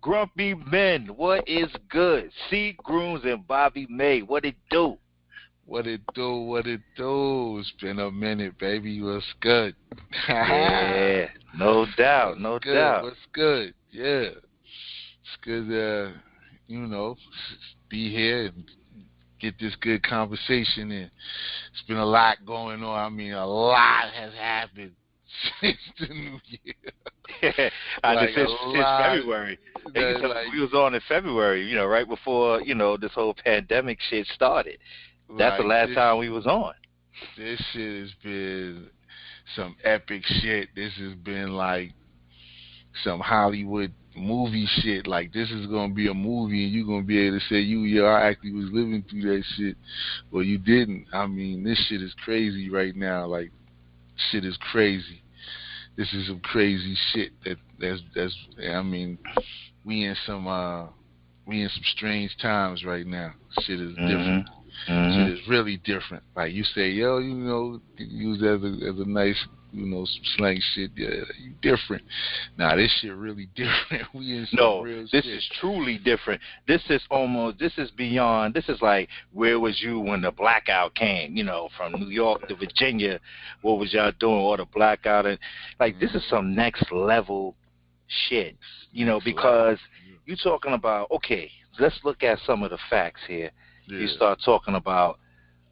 Grumpy men, what is good? C. Grooms and Bobby May, what it do? What it do? What it do? It's been a minute, baby. What's good? Yeah, no doubt, What's no good? doubt. What's good? Yeah, it's good. You know, be here and get this good conversation. And it's been a lot going on. I mean, a lot has happened since the new year. And Like a since lot. February. And you can tell us Like we was on in February, right before, this whole pandemic shit started. That's the like last time we was on. this shit has been some epic shit. This has been like some Hollywood movie shit. Like this is gonna be a movie, and you're gonna be able to say, yeah, I actually was living through that shit." Well, you didn't. I mean, this shit is crazy right now. Like shit is crazy. This is some crazy shit. That's. I mean, we in some we in some strange times right now. Shit is different. Mhm. Shit Mhm. is really different. Like you say, yo, use as a nice, some slang shit. Yeah, you different. Nah, this shit really different. We in some No, real this shit. is truly different. This is beyond, this is like, where was you when the blackout came, from New York to Virginia? What was y'all doing? Or the blackout? And, like, this is Hmm. some next level shit, Next level. because you talking about, okay, let's look at some of the facts here. You Yeah. start talking about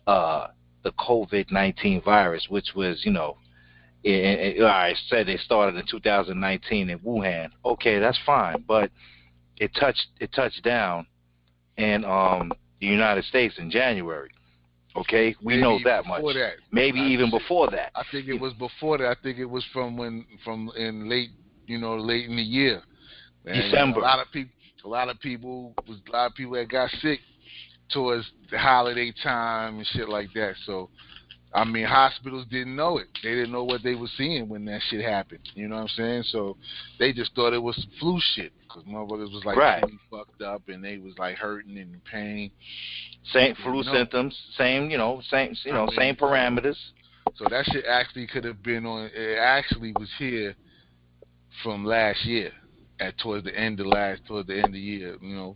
uh, the COVID-19 virus, which was, I said they started in 2019 in Wuhan. Okay, that's fine, but it touched down in the United States in January. Okay, we Maybe know even that much. before that. Maybe even Shit. before that. I think it You know, was before that. I think it was from in late, late in the year. And December. a lot of people that got sick towards the holiday time and shit like that. So I mean, hospitals didn't know it. They didn't know what they were seeing when that shit happened. You know what I'm saying? So they just thought it was some flu shit because motherfuckers was like Right. fully fucked up and they was like hurting and in pain. Same flu Didn't know. symptoms. Same. I Same mean, parameters. so that shit actually could have been on. It actually was here from last year, towards the end of the year. The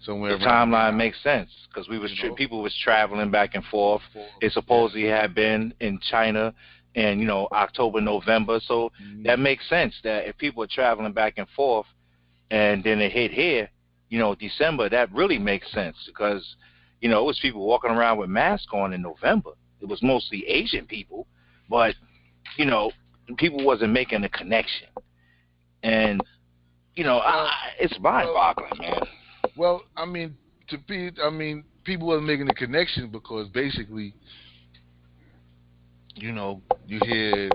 Somewhere around timeline now. makes sense because You know, people was traveling back and forth. It yeah. supposedly had been in China in October, November. So Mhm. that makes sense that if people are traveling back and forth and then it hit here, December, that really makes sense because it was people walking around with masks on in November. It was mostly Asian people, but you know people wasn't making a connection, and Well, it's well, mind-boggling, man. I mean, people wasn't making the connection because basically, you hear.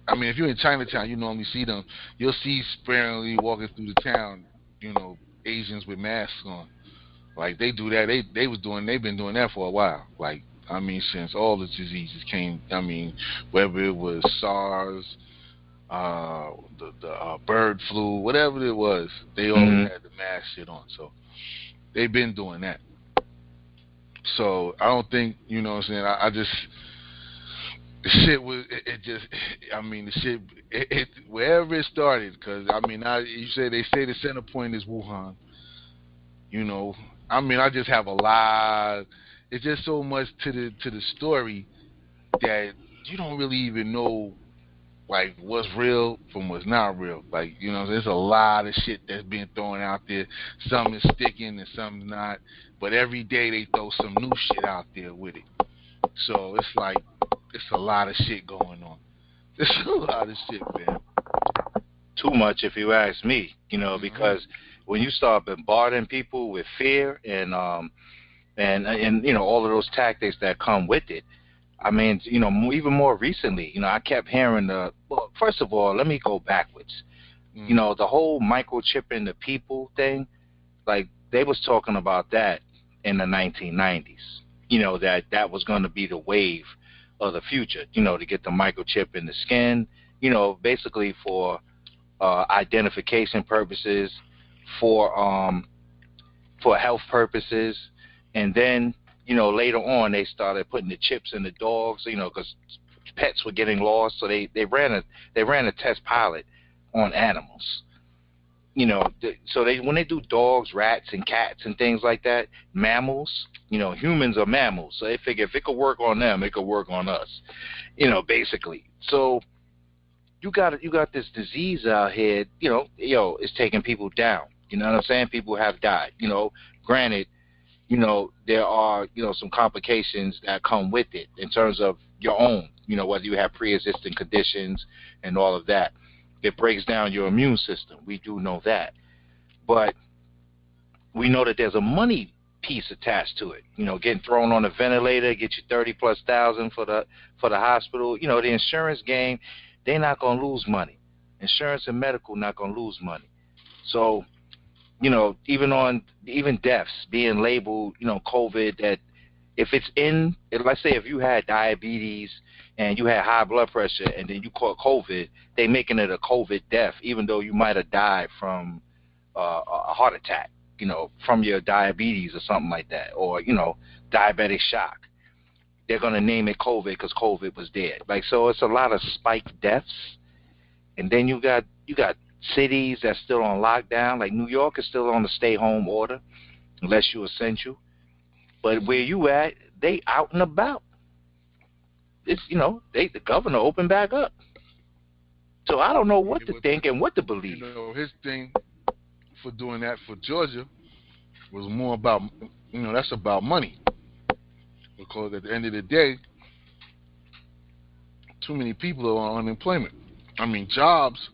I mean, if you're in Chinatown, you normally see them. You'll see sparingly walking through the town. Asians with masks on. Like they do that. They've been doing that for a while. Like I mean, since all the diseases came. I mean, whether it was SARS, the bird flu, whatever it was, they always Hmm. had the mask shit on. So they've been doing that. So I don't think what I'm saying. I just the shit was it just I mean the shit wherever it started because I mean they say the center point is Wuhan. You know, I mean I just have a lot. It's just so much to the story that you don't really even know like what's real from what's not real. Like there's a lot of shit that's being thrown out there. Some is sticking and some not. But every day they throw some new shit out there with it. So it's like it's a lot of shit going on. It's a lot of shit, man. Too much, if you ask me. Hmm. Because when you start bombarding people with fear and all of those tactics that come with it. I mean, even more recently, I kept hearing well, first of all, let me go backwards. Mm. The whole microchipping the people thing, like they was talking about that in the 1990s. That was going to be the wave of the future. To get the microchip in the skin. Basically for identification purposes, for for health purposes, and then later on they started putting the chips in the dogs. Because pets were getting lost, so they ran a test pilot on animals. So they when they do dogs, rats, and cats and things like that, mammals, humans are mammals, so they figure if it could work on them, it could work on us, basically. So you got this disease out here, it's taking people down. You know what I'm saying? People have died. Granted, there are some complications that come with it in terms of your own. Whether you have pre-existing conditions and all of that, it breaks down your immune system. We do know that, but we know that there's a money piece attached to it. Getting thrown on a ventilator, get you 30,000+ for the hospital. The insurance game, they're not gonna lose money. Insurance and medical not gonna lose money. So, even deaths being labeled, COVID, that if it's let's say if you had diabetes and you had high blood pressure and then you caught COVID, they making it a COVID death, even though you might have died from a heart attack, from your diabetes or something like that, or, diabetic shock. They're going to name it COVID because COVID was dead. So it's a lot of spiked deaths. And then you got cities that's still on lockdown. Like New York is still on the stay-home order, unless you're essential. But where you at, they out and about. It's, the governor opened back up. So I don't know what to think and what to believe. His thing for doing that for Georgia was more about, that's about money. Because at the end of the day, too many people are on unemployment. I mean, jobs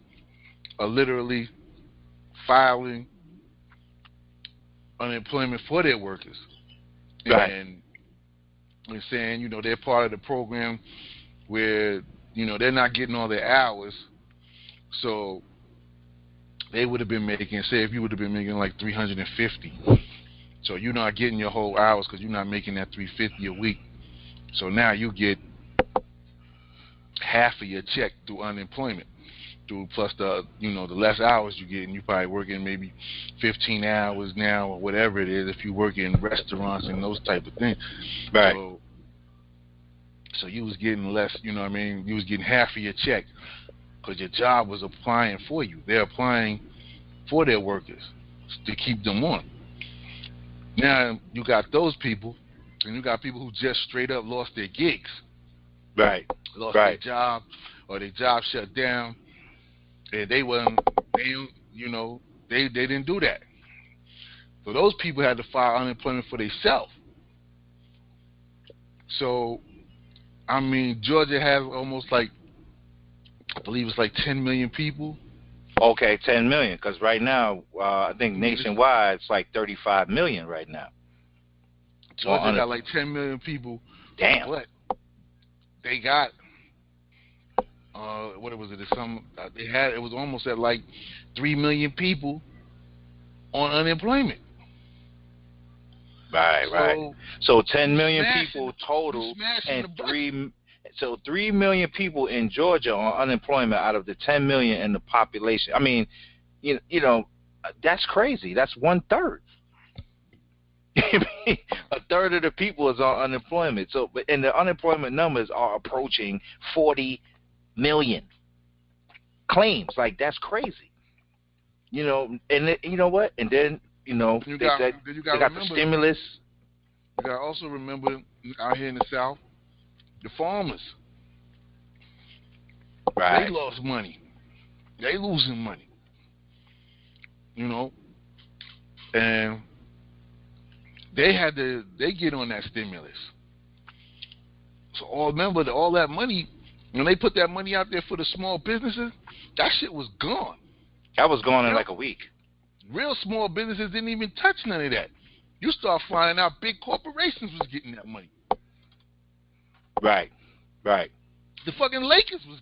are literally filing unemployment for their workers. Right. And they're saying, they're part of the program where, they're not getting all their hours. So they would have been making, say if you would have been making like $350. So you're not getting your whole hours because you're not making that $350 a week. So now you get half of your check through unemployment, plus the the less hours you get, and you probably working maybe 15 hours now or whatever it is if you work in restaurants and those type of things. Right. So you was getting less. You was getting half of your check because your job was applying for you. They're applying for their workers to keep them on. Now you got those people, and you got people who just straight up lost their gigs. Right. Lost their job, or their job shut down, and they didn't do that. So those people had to file unemployment for themselves. So, Georgia has almost I believe it's 10 million people. Okay, 10 million, because right now, I think nationwide it's 35 million right now. Georgia got 10 million people. Damn. But they got, what was it? It was almost at 3 million people on unemployment. Right. So 10 million people total, and 3 million people in Georgia on unemployment out of the 10 million in the population. That's crazy. That's 1/3. A third of the people is on unemployment. So, and the unemployment numbers are approaching 40 million claims. That's crazy. And you know what? And then they got the stimulus. You got to also remember out here in the South, the farmers. Right. They lost money. They losing money. And they get on that stimulus. So remember that all that money, when they put that money out there for the small businesses, that shit was gone. That was gone in a week. Real small businesses didn't even touch none of that. You start finding out big corporations was getting that money. Right. The fucking Lakers was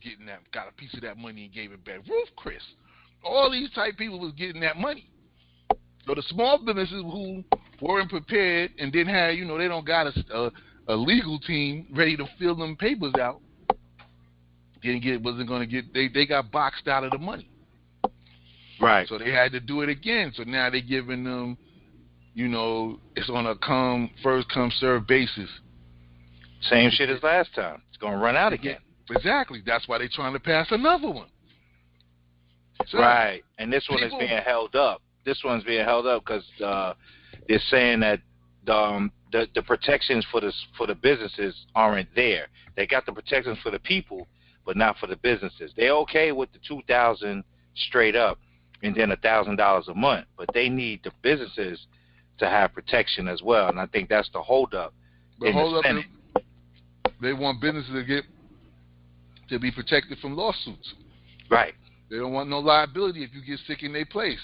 got a piece of that money and gave it back. Roof Chris. All these type people was getting that money. So the small businesses who weren't prepared and didn't have, they don't got a legal team ready to fill them papers out. Wasn't going to get. They got boxed out of the money. Right. So they had to do it again. So now they're giving them, it's on a first come serve basis. Same shit as last time. It's going to run out again. Exactly. That's why they're trying to pass another one. Son, Right, and this one is people, being held up. This one's being held up because they're saying that the protections for the businesses aren't there. They got the protections for the people, but not for the businesses. They're okay with the 2,000 straight up, and then $1,000 a month, but they need the businesses to have protection as well. And I think that's the holdup the in the hold up Senate. is they want businesses to be protected from lawsuits. Right. They don't want no liability if you get sick in their place,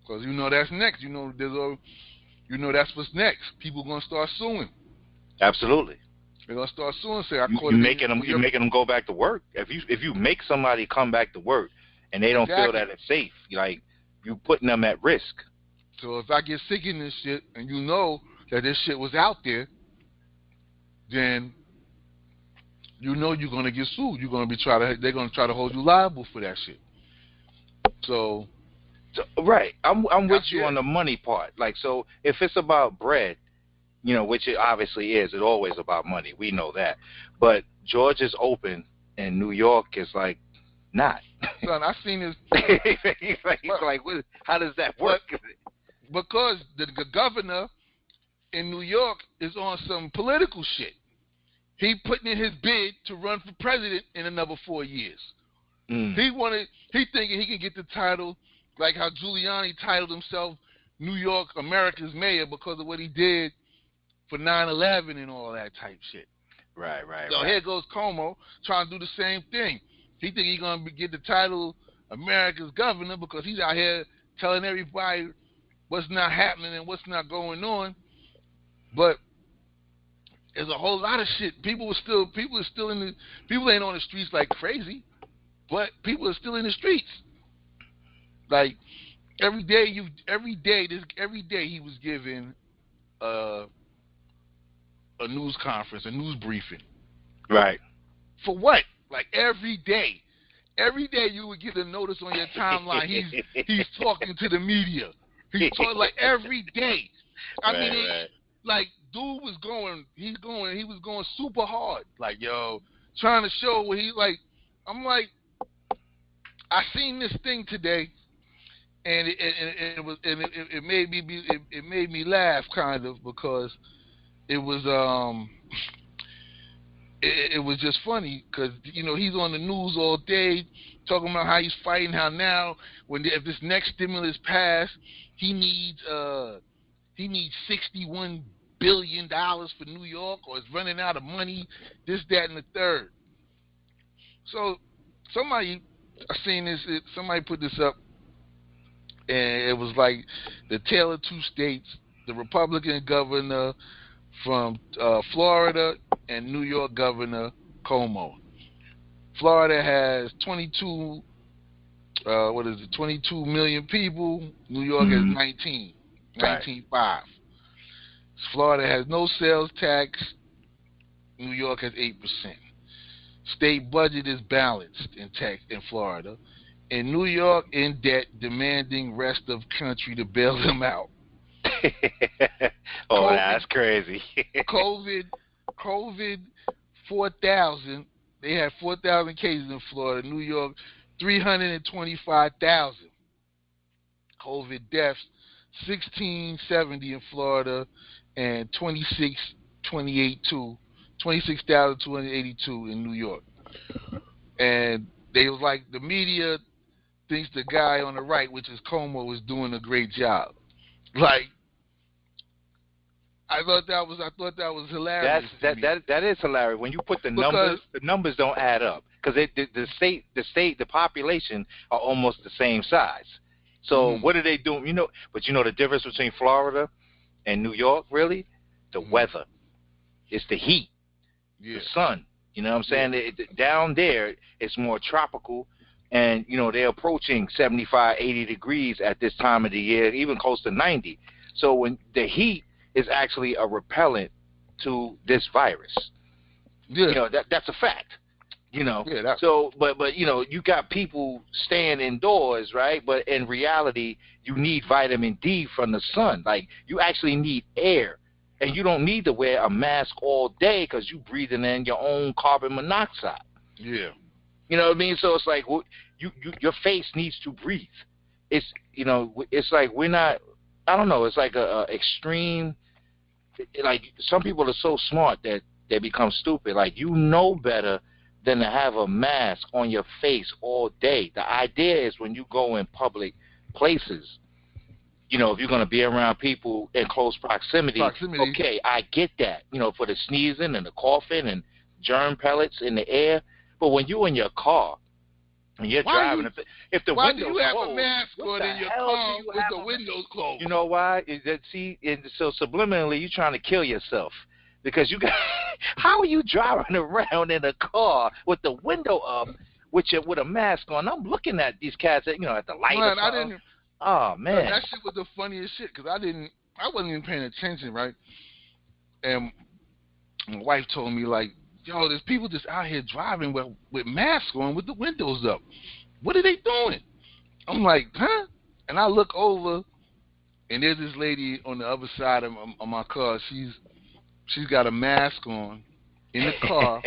because that's next. That's what's next. People gonna start suing. Absolutely. They're gonna start suing. Say I caught You're it. making them go back to work. If you make somebody come back to work and they don't feel that it's safe, like you putting them at risk. So if I get sick in this shit, and you know that this shit was out there, then you're gonna get sued. They're gonna try to hold you liable for that shit. So right, I'm with you on the money part. Like, so if it's about bread, which it obviously is, it's always about money. We know that. But Georgia's open and New York is like not. Son, I seen this. He's like, how does that work? Because the governor in New York is on some political shit. He putting in his bid to run for president in another 4 years. He thinking he can get the title like how Giuliani titled himself New York America's mayor because of what he did for 9/11 and all that type shit. Right. So here goes Cuomo trying to do the same thing. He think he's gonna get the title America's governor because he's out here telling everybody what's not happening and what's not going on. But there's a whole lot of shit. People ain't on the streets like crazy, but people are still in the streets. Like every day he was giving a news conference, a news briefing. Right. For what? Like every day you would get a notice on your timeline. He's talking to the media. He's talking like every day. I mean, like dude was going. He was going super hard. Like trying to show what he like. I'm like, I seen this thing today, and it made me laugh kind of because it was it was just funny because he's on the news all day talking about how he's fighting, how now if this next stimulus passed, he needs $61 billion for New York, or it's running out of money, this, that, and the third. So somebody put this up, and it was like the tale of two states: the Republican governor from Florida and New York governor Cuomo. Florida has 22 million people. New York has 19.5. Florida has no sales tax. New York has 8%. State budget is balanced in Florida. In New York, in debt, demanding rest of country to bail them out. COVID, that's crazy. COVID, 4,000. They had 4,000 cases in Florida. New York, 325,000. COVID deaths, 1,670 in Florida, and 26,282 in New York. And they was like, the media thinks the guy on the right, which is Cuomo, is doing a great job. Like, I thought that was hilarious. That is hilarious. When you put the numbers don't add up because the population are almost the same size. So what are they doing? But the difference between Florida and New York, really, the weather. It's the heat, the sun. You know what I'm saying? Down there, it's more tropical, and they're approaching 75, 80 degrees at this time of the year, even close to 90. So when the heat is actually a repellent to this virus. Yeah. That's a fact. So but you got people staying indoors, right? But in reality, you need vitamin D from the sun. Like, you actually need air, and you don't need to wear a mask all day because you breathing in your own carbon monoxide. Yeah. You know what I mean? So it's like your face needs to breathe. It's it's like we're not. I don't know. It's like a extreme. Like some people are so smart that they become stupid. Like you know better than to have a mask on your face all day. The idea is when you go in public places, if you're going to be around people in close proximity, okay, I get that, for the sneezing and the coughing and germ pellets in the air. But when you're in your car and you're driving, if the why windows do you have closed, a mask on in your car with the windows closed? You know why? So subliminally, you're trying to kill yourself because you got. How are you driving around in a car with the window up with a mask on? I'm looking at these cats, at the light. Man, oh man, that shit was the funniest shit because I wasn't even paying attention, right? And my wife told me like, yo, there's people just out here driving with masks on with the windows up. What are they doing? I'm like, huh? And I look over, and there's this lady on the other side of my car. She's got a mask on in the car,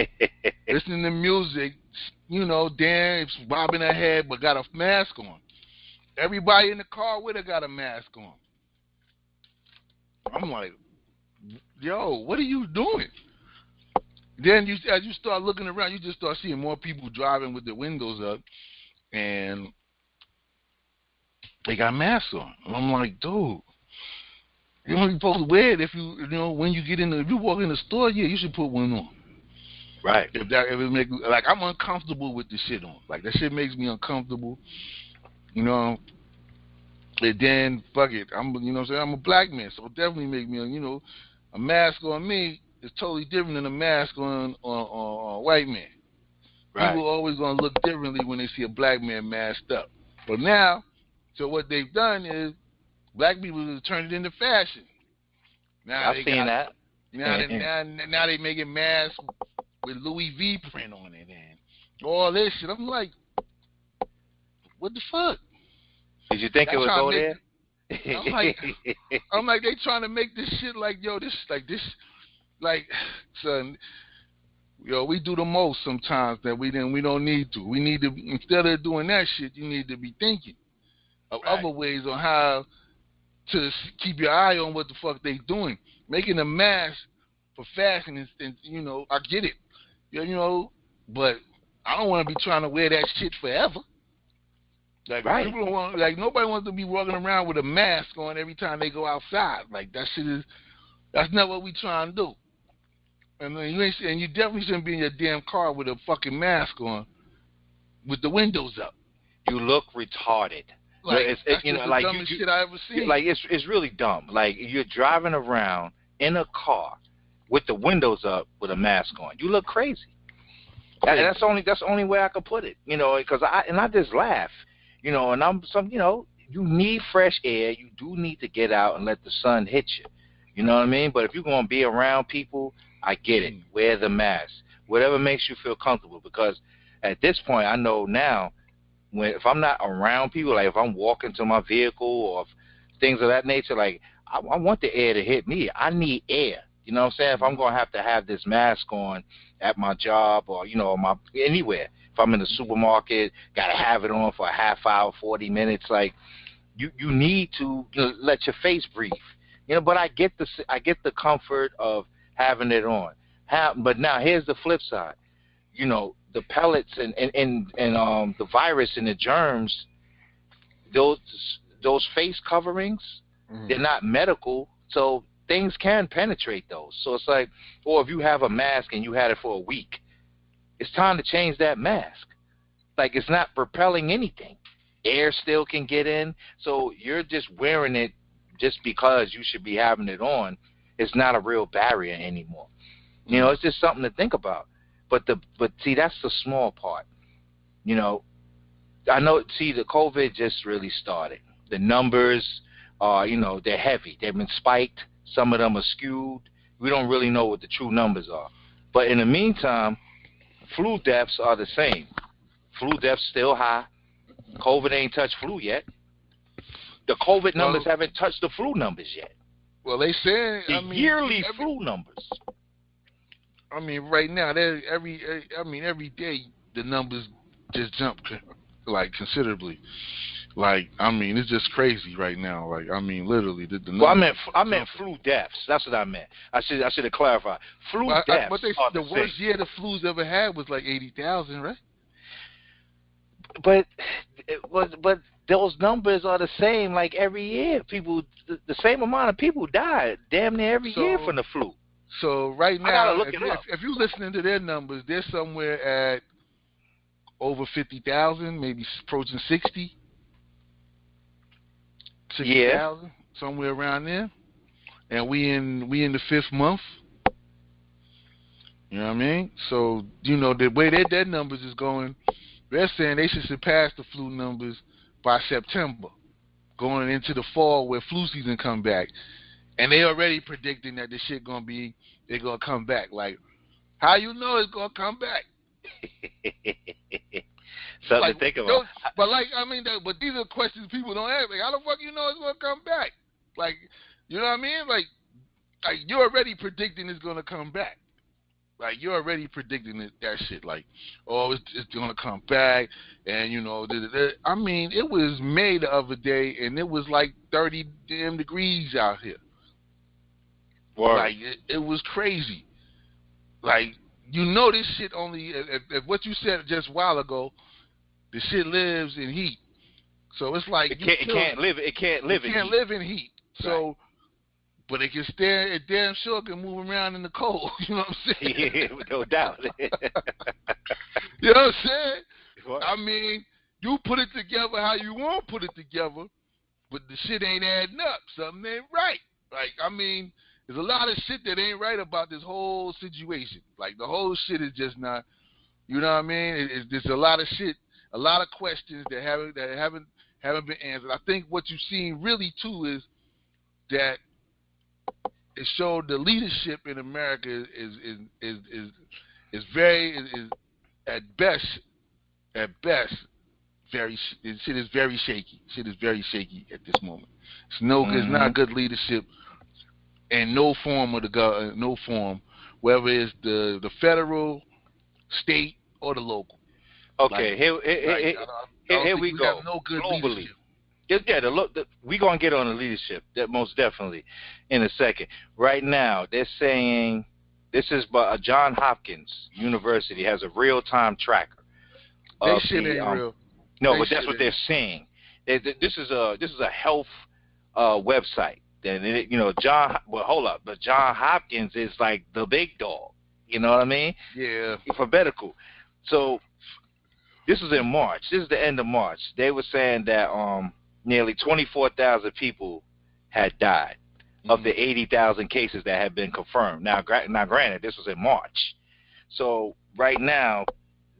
listening to music, dance, bobbing her head, but got a mask on. Everybody in the car with her got a mask on. I'm like, yo, what are you doing? Then as you start looking around, you just start seeing more people driving with their windows up, and they got masks on. And I'm like, dude, you're only supposed to wear it if when you if you walk in the store, yeah, you should put one on. Right. If it make like I'm uncomfortable with the shit on. Like that shit makes me uncomfortable. And then fuck it. I'm I'm a black man, so it definitely make me a mask on me is totally different than a mask on a white man. Right. People are always gonna look differently when they see a black man masked up. But now, so what they've done is black people have turned it into fashion. Now I've seen that. Now they making masks with Louis V print on it and all this shit. I'm like, what the fuck? Did you think it would go there? I'm like, they trying to make this shit like, yo, like, son, yo, we do the most sometimes that we don't need to. We need to, instead of doing that shit, you need to be thinking of other ways on how to keep your eye on what the fuck they doing. Making a mask for fashion and I get it, but I don't want to be trying to wear that shit forever. Like people don't want, like nobody wants to be walking around with a mask on every time they go outside. Like that shit that's not what we trying to do. And you definitely shouldn't be in your damn car with a fucking mask on, with the windows up. You look retarded. Like that's the dumbest shit I ever seen. Like it's really dumb. Like you're driving around in a car with the windows up with a mask on. You look crazy. That's the only way I could put it. Because I just laugh. And you need fresh air. You do need to get out and let the sun hit you. You know what I mean? But if you're going to be around people, I get it. Wear the mask. Whatever makes you feel comfortable. Because at this point, I know now, if I'm not around people, like if I'm walking to my vehicle or things of that nature, like I want the air to hit me. I need air. You know what I'm saying? If I'm going to have this mask on at my job or, anywhere. If I'm in the supermarket, got to have it on for a half hour, 40 minutes. Like, you need to let your face breathe. But I get the comfort of having it on. But now here's the flip side. The pellets and the virus and the germs, those face coverings, they're not medical, so things can penetrate those. So it's like, or if you have a mask and you had it for a week, it's time to change that mask. Like, it's not propelling anything. Air still can get in, so you're just wearing it just because you should be having it on. It's not a real barrier anymore. It's just something to think about. But see, that's the small part. I know. See, the COVID just really started. The numbers are, they're heavy. They've been spiked. Some of them are skewed. We don't really know what the true numbers are. But in the meantime, flu deaths are the same. Flu deaths still high. COVID ain't touched flu yet. The COVID numbers haven't touched the flu numbers yet. Well, they say yearly flu numbers. Right now, every day the numbers just jumped like considerably. Like, I mean, it's just crazy right now. Like, I mean, literally, the Well, numbers. I meant flu deaths. That's what I memeant. I should have clarified. Flu deaths But are the the worst same. year the flu's ever had was like 80,000, right? But but those numbers are the same like every year. People, the same amount of people die damn near every year from the flu. So right I gotta now, look it up. if you're listening to their numbers, they're somewhere at over 50,000, maybe approaching 60. Yeah. 60,000, somewhere around there. And we in the 5th month. You know what I mean? So, you know, the way their numbers is going, they're saying they should surpass the flu numbers by September, going into the fall where flu season come back. And they already predicting that this shit they're gonna come back. Like, how you know it's gonna come back? Something like, to think about. But like, I mean, but these are questions people don't ask. Like, how the fuck you know it's gonna come back? Like, you know what I mean? Like you're already predicting it's gonna come back. Like, you're already predicting that shit. Like, oh, it's gonna come back, and you know, I mean, it was May the other day, and it was like 30 damn degrees out here. Word. Like, it was crazy. Like, you know, this shit only if what you said just a while ago, the shit lives in heat. So it's like it can't live in heat. So. Right. But it can it damn sure can move around in the cold. You know what I'm saying? Yeah, no doubt. You know what I'm saying? What? I mean, you put it together how you want to put it together, but the shit ain't adding up. Something ain't right. Like, I mean, there's a lot of shit that ain't right about this whole situation. Like, the whole shit is just not, you know what I mean? There's a lot of shit, a lot of questions that haven't been answered. I think what you've seen really too is that it showed the leadership in America is very at best very shit is very shaky. Shit is very shaky at this moment. It's not good leadership in no form of no form, whether it's the federal, state, or the local. Okay, like, here we go. Have no good globally. Leadership. Yeah, we're going to get on the leadership, that most definitely, in a second. Right now, they're saying, this is by Johns Hopkins University, has a real-time tracker. They shit ain't real. No, but that's what they're saying. This is a health website. And hold up, but Johns Hopkins is like the big dog. You know what I mean? Yeah. For medical. So this was in March. This is the end of March. They were saying that nearly 24,000 people had died of the 80,000 cases that had been confirmed. Now, granted, this was in March. So right now,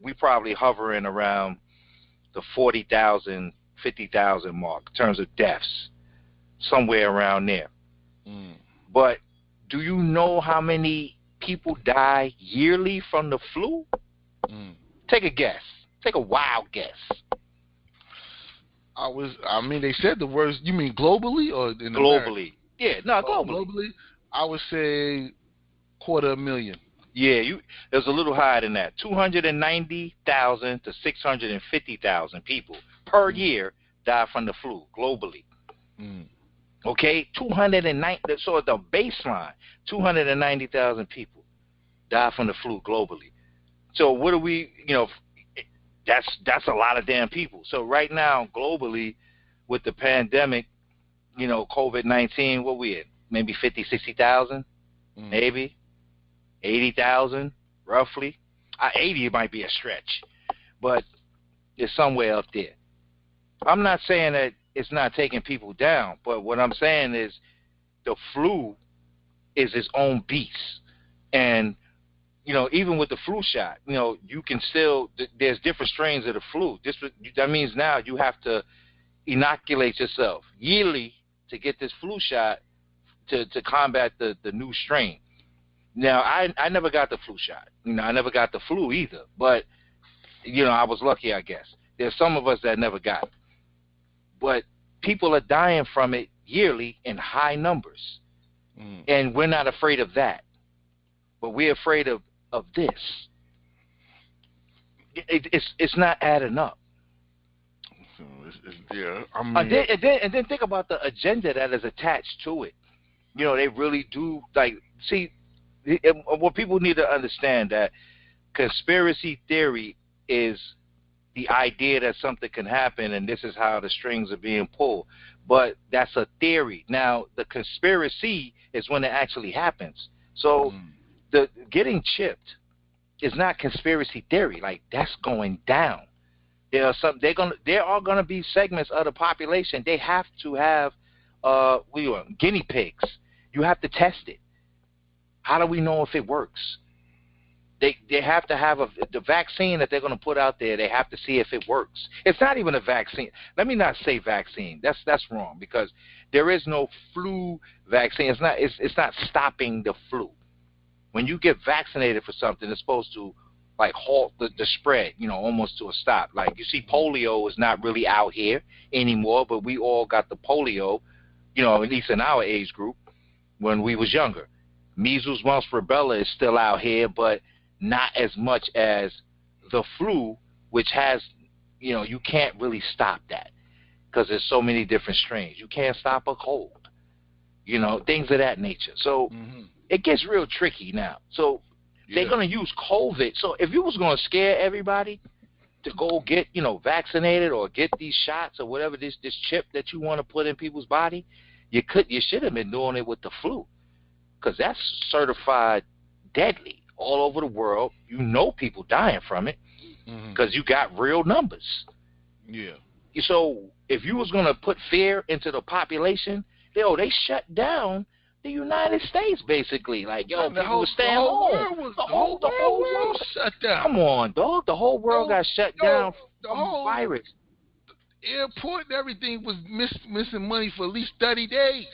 we probably hovering around the 40,000, 50,000 mark in terms of deaths, somewhere around there. But do you know how many people die yearly from the flu? Take a guess. Take a wild guess. I mean, they said the worst. You mean globally or in globally? America? Yeah, no, globally. Globally, I would say 250,000. Yeah, there's a little higher than that. 290,000 to 650,000 people per year die from the flu globally. Okay, 290. So at the baseline, 290,000 people die from the flu globally. So what do we? That's a lot of damn people. So right now, globally, with the pandemic, COVID-19, what we at? Maybe 50, 60,000, maybe 80,000, roughly. 80 might be a stretch, but it's somewhere up there. I'm not saying that it's not taking people down, but what I'm saying is the flu is its own beast. And even with the flu shot, you can still, there's different strains of the flu. That means now you have to inoculate yourself yearly to get this flu shot to combat the new strain. Now, I never got the flu shot. I never got the flu either. But, I was lucky, I guess. There's some of us that never got it. But people are dying from it yearly in high numbers. And we're not afraid of that. But we're afraid of this. It's not adding up. So yeah, I And mean, then, and then and then think about the agenda that is attached to it. They really do like see. What people need to understand that conspiracy theory is the idea that something can happen and this is how the strings are being pulled. But that's a theory. Now the conspiracy is when it actually happens. So mm, the getting chipped is not conspiracy theory. Like that's going down. There are gonna be segments of the population. They have to have guinea pigs. You have to test it. How do we know if it works? They have to have the vaccine that they're going to put out there. They have to see if it works. It's not even a vaccine. Let me not say vaccine. That's wrong because there is no flu vaccine. It's not stopping the flu. When you get vaccinated for something, it's supposed to like halt the spread. Almost to a stop. Like you see, polio is not really out here anymore, but we all got the polio. At least in our age group when we was younger. Measles, mumps, rubella is still out here, but not as much as the flu, which has, you can't really stop that because there's so many different strains. You can't stop a cold, things of that nature. So mm-hmm. it gets real tricky now. So they're Yeah. going to use COVID. So if you was going to scare everybody to go get, vaccinated or get these shots or whatever, this chip that you want to put in people's body, you should have been doing it with the flu because that's certified deadly all over the world. People dying from it because Mm-hmm. you got real numbers. Yeah. So if you was going to put fear into the population, they shut down the United States basically. Like, And people were staying home. The whole world world. was shut down. Come on, dog. The whole world got shut Yo, down the from the whole virus. airport and everything was missing money for at least 30 days.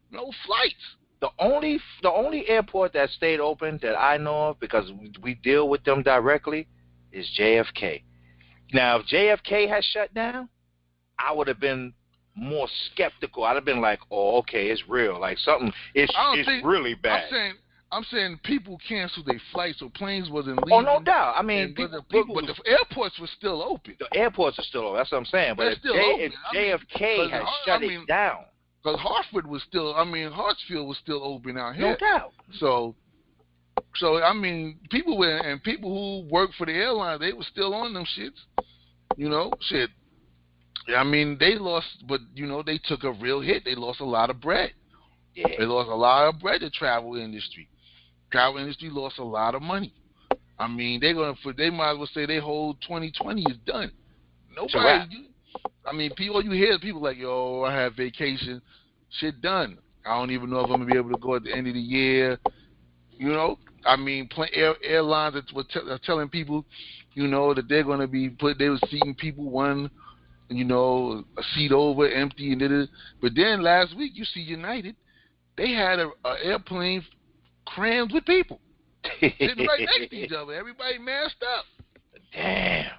No flights. The only airport that stayed open that I know of because we deal with them directly is JFK. Now, if JFK has shut down, I would have been more skeptical. I'd have been like, "Oh, okay, it's real. Like something, I don't it's think. really I'm bad." saying. I'm saying people canceled their flights, so planes wasn't Oh, no leaving. doubt. I mean, And but people, the airports were still open. the airports are still open. That's what I'm saying. But They're still if open. JFK has shut it down, because Hartford was still. Hartsfield was still open out no here. doubt. So people who work for the airline, they were still on them shits. Shit. They lost, but they took a real hit. They lost a lot of bread. Yeah. They lost a lot of bread. The travel industry. Travel industry lost a lot of money. They might as well say their whole 2020 is done. Nobody. All you hear is people like, yo, I have vacation, shit done. I don't even know if I'm gonna be able to go at the end of the year. Airlines are telling people, that they're gonna be they were seating people one, a seat over empty and it. But then last week you see United, they had a airplane crammed with people sitting right next to each other. Everybody masked up. Damn.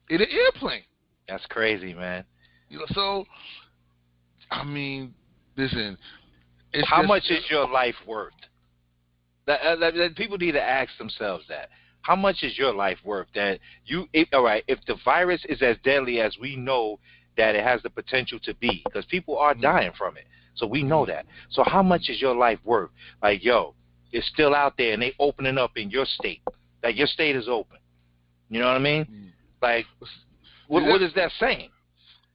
In an airplane. That's crazy, man. So listen. How much is your life worth? That people need to ask themselves that. How much is your life worth? All right, if the virus is as deadly as we know that it has the potential to be, because people are dying from it, so we know that. So how much is your life worth? Like, yo, it's still out there, and they opening up in your state. Like, your state is open. You know what I mean? Like, what is that saying?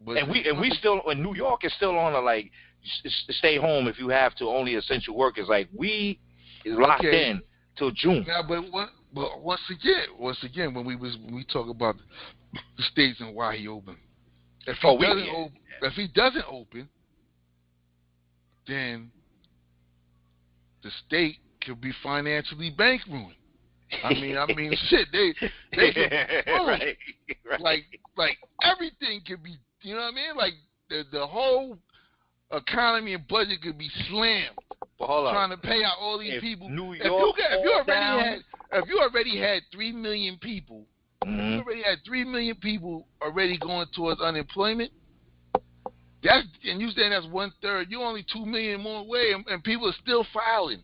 And we still in New York is still on a like stay home if you have to, only essential workers. Like we is locked in till June. Yeah, but once again, when we talk about the states and why he opened, if he doesn't open, then the state could be financially bankrupt. Shit, they could right. like everything could be, you know what I mean? Like the whole economy and budget could be slammed. But hold on. Trying to pay out all these people. New York, if you already had 3 million people, if you already had 3 million people already going towards unemployment, and you saying that's 1/3, you only 2 million more away, and people are still filing.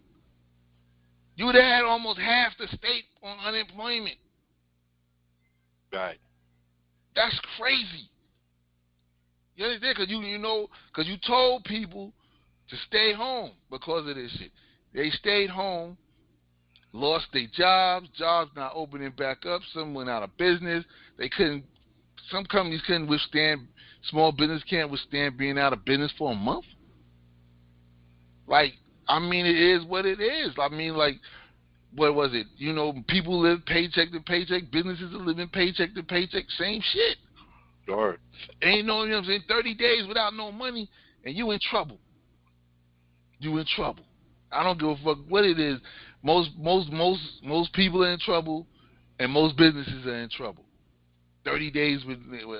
You would have had almost half the state on unemployment. Right. That's crazy. You understand? Because you told people to stay home because of this shit. They stayed home, lost their jobs not opening back up. Some went out of business. Some companies couldn't withstand, small business can't withstand being out of business for a month. Like, I mean, it is what it is. I mean, like, what was it? People live paycheck to paycheck. Businesses are living paycheck to paycheck. Same shit. Sure. Ain't no, you know what I'm saying? 30 days without no money, and you in trouble. You in trouble. I don't give a fuck what it is. Most people are in trouble, and most businesses are in trouble. 30 days with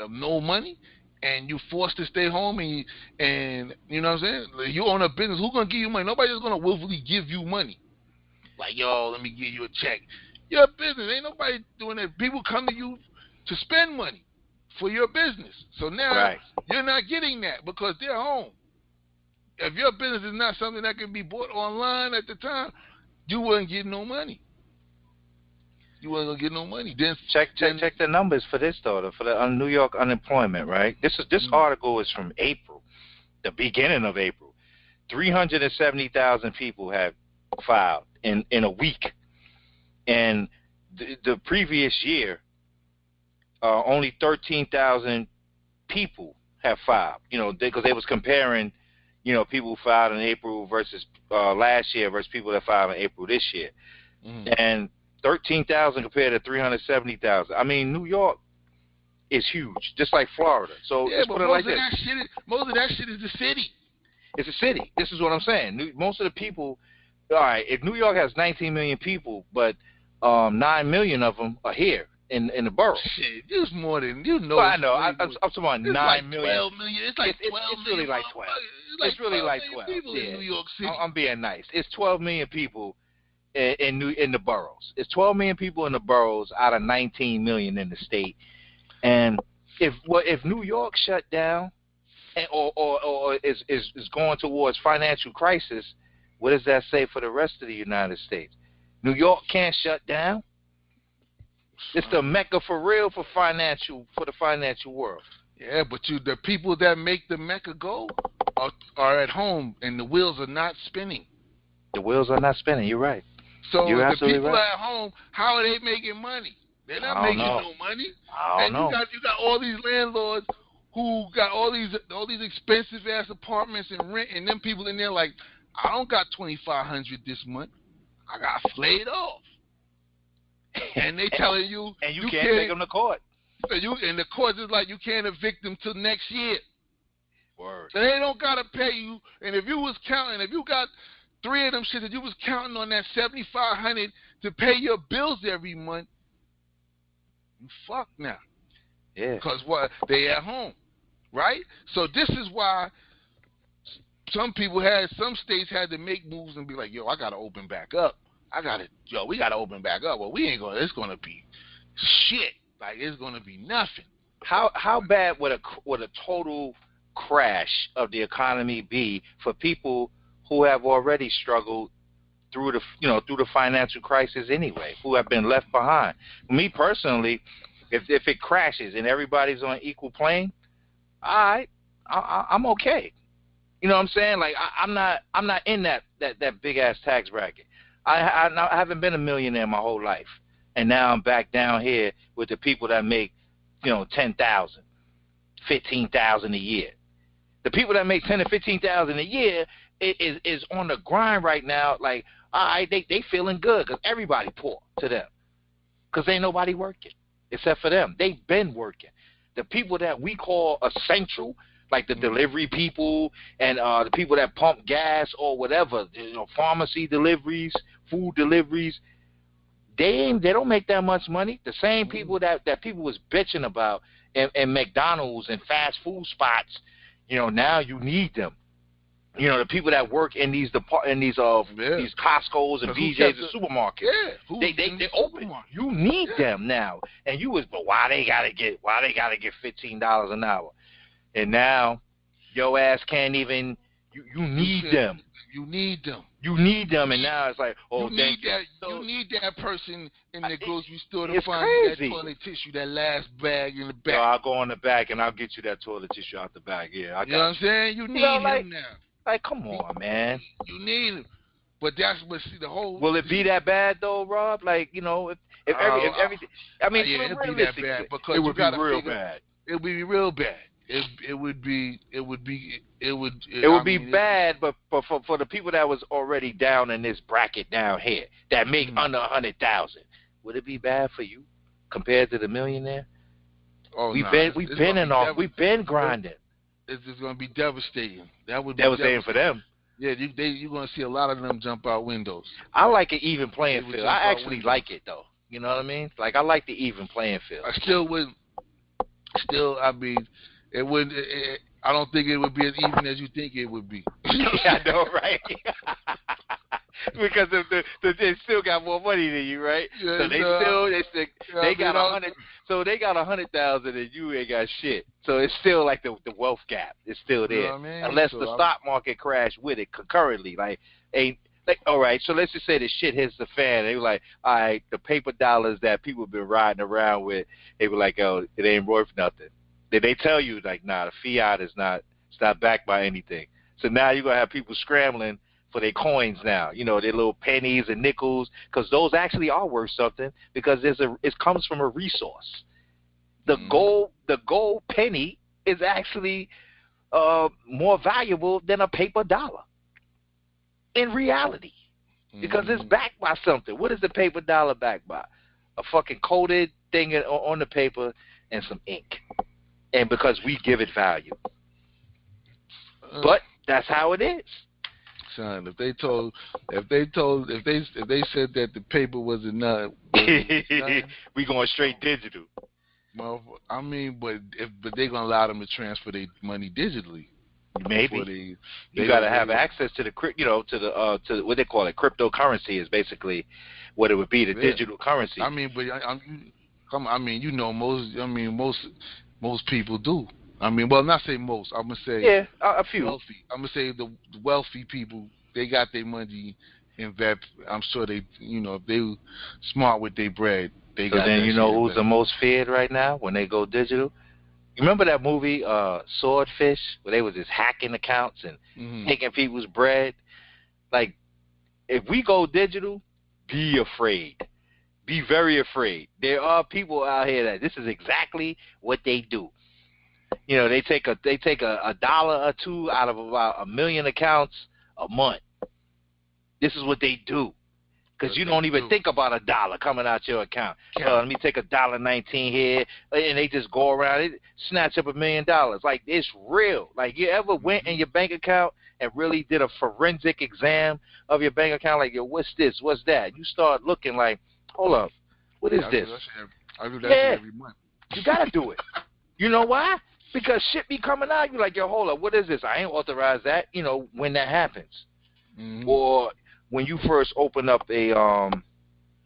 no money, and you forced to stay home, and you know what I'm saying? You own a business. Who's gonna give you money? Nobody's gonna willfully give you money. Like, yo, let me give you a check. Your business. Ain't nobody doing that. People come to you to spend money for your business. So now you're not getting that because they're home. If your business is not something that can be bought online at the time, you wouldn't get no money. You wasn't gonna get no money. Check the numbers for this though, for the New York unemployment, right? This article is from April, the beginning of April. 370,000 people have filed in a week, and the previous year, only 13,000 people have filed. Because they was comparing, people who filed in April versus last year versus people that filed in April this year, and 13,000 compared to 370,000. I mean, New York is huge, just like Florida. So yeah, put it like this. Most of that shit is the city. It's a city. This is what I'm saying. Most of the people, all right, if New York has 19 million people, but 9 million of them are here in the borough. Shit, there's more than, Well, I know. I'm talking about 9 like million. 12 million. It's like 12 it's really like 12. It's really like 12 people in New York City. I'm being nice. It's 12 million people in the boroughs. It's 12 million people in the boroughs out of 19 million in the state. And if New York shut down, or is going towards financial crisis, what does that say for the rest of the United States? New York can't shut down. It's the mecca for real for the financial world. Yeah, but the people that make the mecca go are at home, and the wheels are not spinning. The wheels are not spinning. You're right. So You're the people right. at home, how are they making money? They're not making no money. I don't know. You got all these landlords who got all these expensive ass apartments and rent, and them people in there like, I don't got $2,500 this month. I got laid off. And they telling you, and you can't take them to court. And the court is like, you can't evict them till next year. Word. So they don't gotta pay you. And if you got 3 of them shit that you was counting on that $7,500 to pay your bills every month, you fucked now. Yeah. Because what? They at home, right? So this is why some states had to make moves and be like, yo, I gotta open back up. We gotta open back up. Well, it's gonna be shit. Like, it's gonna be nothing. How bad would a total crash of the economy be for people who have already struggled through the financial crisis anyway, who have been left behind? Me personally, if it crashes and everybody's on equal plane, all right, I'm okay. You know what I'm saying? Like, I'm not in that big ass tax bracket. I haven't been a millionaire my whole life, and now I'm back down here with the people that make, $10,000, $15,000 a year. The people that make $10,000 to $15,000 a year is on the grind right now. Like, all right, they feeling good because everybody poor to them, because ain't nobody working except for them. They've been working. The people that we call essential, like the delivery people and the people that pump gas or whatever, pharmacy deliveries, food deliveries, they don't make that much money. The same people that people was bitching about in McDonald's and fast food spots, now you need them. The people that work in these these Costco's and BJ's and supermarkets. Yeah, they open. You need them now. And but why they gotta get $15 an hour? And now your ass can't even You need them. You need them. You need them, and now it's like, oh, you thank need you. that. So, You need that person in the grocery store to it's find you that crazy. toilet tissue, that last bag in the back. Yo, I'll go in the back and I'll get you that toilet tissue out the bag. Yeah, I got you know what I'm saying? You need like, him now. Like, come on, man. You need him. But that's what see the whole. Will it be that bad though, Rob? Like, you know, if everything, I mean, yeah, it'd be that bad because it would be real figure, bad. It would be real bad. It would be bad, but for the people that was already down in this bracket down here that make under 100,000, would it be bad for you compared to the millionaire? Oh, we've been grinding. It's going to be devastating. That would be devastating for them. Yeah, you're going to see a lot of them jump out windows. I like an even playing field. I actually like it though. You know what I mean? Like I like the even playing field. I still wouldn't. I mean, it wouldn't. I don't think it would be as even as you think it would be. Yeah, I know, right? Because they still got more money than you, right? Yeah, so they got 100. So they got 100,000 and you ain't got shit. So it's still like the wealth gap. It's still there, you know what I mean? Unless the stock market crash with it concurrently. All right. So let's just say the shit hits the fan. They were like, all right, the paper dollars that people have been riding around with. They were like, oh, it ain't worth nothing. Then they tell you like, nah, the fiat is not. It's not backed by anything. So now you're gonna have people scrambling for their coins now, you know, their little pennies and nickels, because those actually are worth something because it comes from a resource. The gold penny is actually more valuable than a paper dollar in reality because it's backed by something. What is the paper dollar backed by? A fucking coated thing on the paper and some ink, and because we give it value. But that's how it is. Son, if they said that the paper was enough, we going straight digital. Well, I mean, but they're gonna allow them to transfer their money digitally. Maybe you gotta have access to to what they call it. Cryptocurrency is basically what it would be, the digital currency. I mean, but most people do. I mean, well, not say most. I'm gonna say a few. Wealthy. I'm gonna say the wealthy people. They got their money in that. I'm sure they, if they smart with their bread, they got. So then who's the most feared right now when they go digital? You remember that movie Swordfish, where they was just hacking accounts and taking people's bread? Like, if we go digital, be afraid. Be very afraid. There are people out here that this is exactly what they do. You know, they take a dollar or two out of about 1 million accounts a month. This is what they do, because you don't even think about a dollar coming out your account. Let me take $1.19 here, and they just go around it, snatch up $1 million. Like, it's real. Like, you ever went in your bank account and really did a forensic exam of your bank account? Like, yo, what's this? What's that? You start looking like, hold up, what is this? I do that every month. You gotta do it. You know why? Because shit be coming out. You're like, yo, hold up, what is this? I ain't authorized that. When that happens, or when you first open up an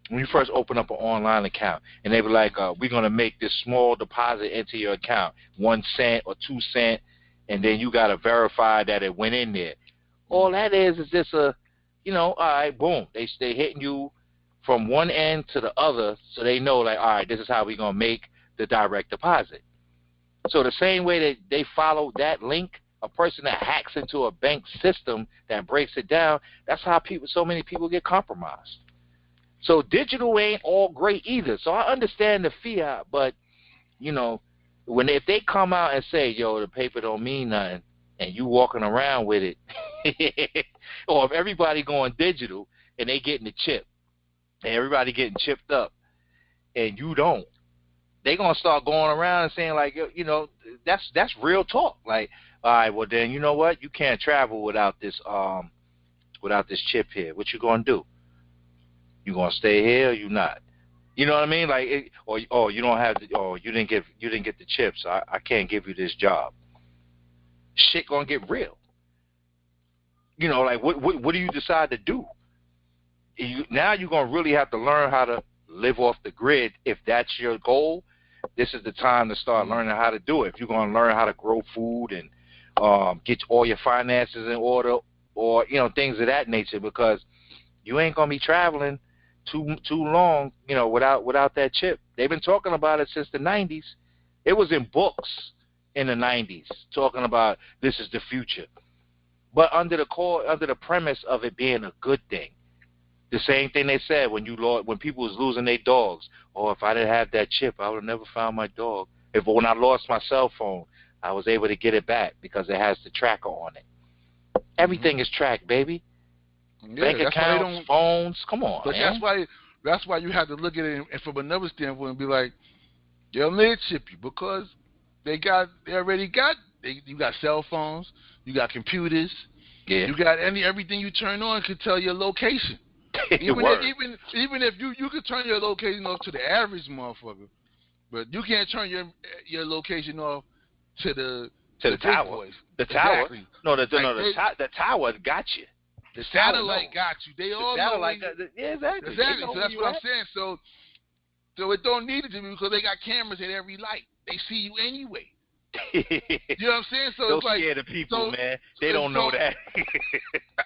online account, and they be like, we're gonna make this small deposit into your account, 1 cent or 2 cents, and then you gotta verify that it went in there. All that is just all right, boom. They hitting you from one end to the other, so they know, like, all right, this is how we're gonna make the direct deposit. So the same way that they follow that link, a person that hacks into a bank system that breaks it down, that's how so many people get compromised. So digital ain't all great either. So I understand the fiat, but if they come out and say, yo, the paper don't mean nothing, and you walking around with it, or if everybody going digital and they getting the chip, and everybody getting chipped up, and you don't, they gonna start going around and saying, like, that's real talk. Like, all right, well then, you know what? You can't travel without this chip here. What you gonna do? You gonna stay here or you not? You know what I mean? Like, you don't have you didn't get the chip, so I can't give you this job. Shit gonna get real. Like, what do you decide to do? Now you're gonna really have to learn how to live off the grid. If that's your goal, this is the time to start learning how to do it. If you're going to learn how to grow food and get all your finances in order, or things of that nature, because you ain't gonna be traveling too long, without that chip. They've been talking about it since the '90s. It was in books in the '90s talking about this is the future, but under the premise of it being a good thing. The same thing they said when people was losing their dogs. Oh, if I didn't have that chip, I would have never found my dog. When I lost my cell phone, I was able to get it back because it has the tracker on it. Everything is tracked, baby. Yeah, Bank accounts, phones. Come on, but man. That's why you have to look at it and from another standpoint and be like, they'll need chip you because you got cell phones, you got computers, you got everything you turn on can tell your location. Even if you could turn your location off to the average motherfucker, but you can't turn your location off to the tower. Boys. The tower. Exactly. The tower got you. The satellite got you. They all know. Exactly. Exactly. So that's what I'm saying. So it don't need it to be because they got cameras at every light. They see you anyway. You know what I'm saying? So don't it's like scare the people, man. They don't know that.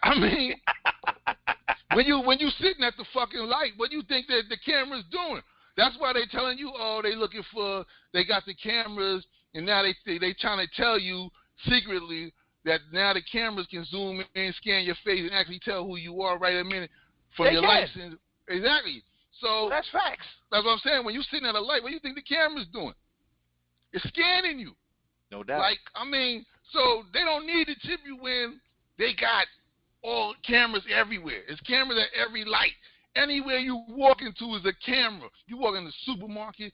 I mean, when you sitting at the fucking light, what do you think that the camera's doing? That's why they telling you, they got the cameras, and now they trying to tell you secretly that now the cameras can zoom in, scan your face, and actually tell who you are right a minute from your license. Exactly. So that's facts. That's what I'm saying. When you sitting at a light, what do you think the camera's doing? It's scanning you. No doubt. So they don't need to tip you when they got all cameras everywhere. It's cameras at every light. Anywhere you walk into is a camera. You walk in the supermarket,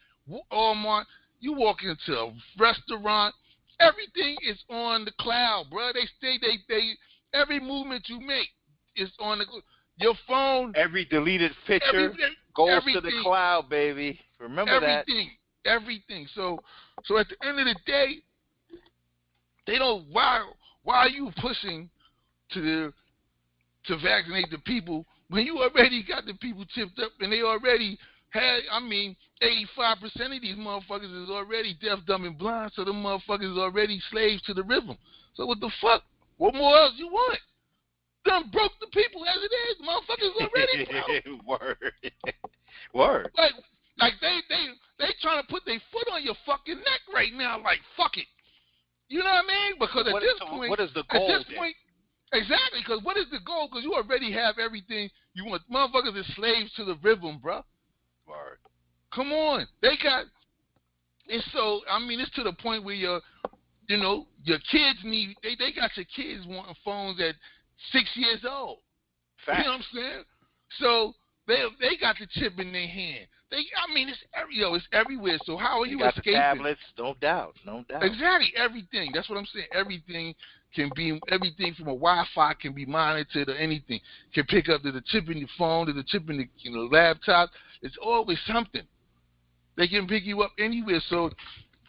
Walmart, you walk into a restaurant, everything is on the cloud, bro. Every movement you make is on your phone. Every deleted picture goes to the cloud, baby. Remember that. Everything. So at the end of the day, they don't. Why are you pushing to vaccinate the people when you already got the people tipped up and they already had? 85% of these motherfuckers is already deaf, dumb, and blind. So them motherfuckers is already slaves to the rhythm. So what the fuck? What more else you want? Done broke the people as it is. Motherfuckers already broke. Word. Like they trying to put their foot on your fucking neck right now. Like fuck it. You know what I mean? Because at this point, what is the goal? At this point, exactly. Because what is the goal? Because you already have everything you want. Motherfuckers are slaves to the rhythm, bro. Word. Come on, they got. It's so. It's to the point where your kids need. They got your kids wanting phones at 6 years old. Fact. You know what I'm saying? So they got the chip in their hand. It's everywhere. So how are you escaping? The tablets, no doubt. Exactly, everything. That's what I'm saying. Everything from a Wi-Fi can be monitored or anything. Can pick up the chip in your phone, to the chip in the laptop. It's always something. They can pick you up anywhere. So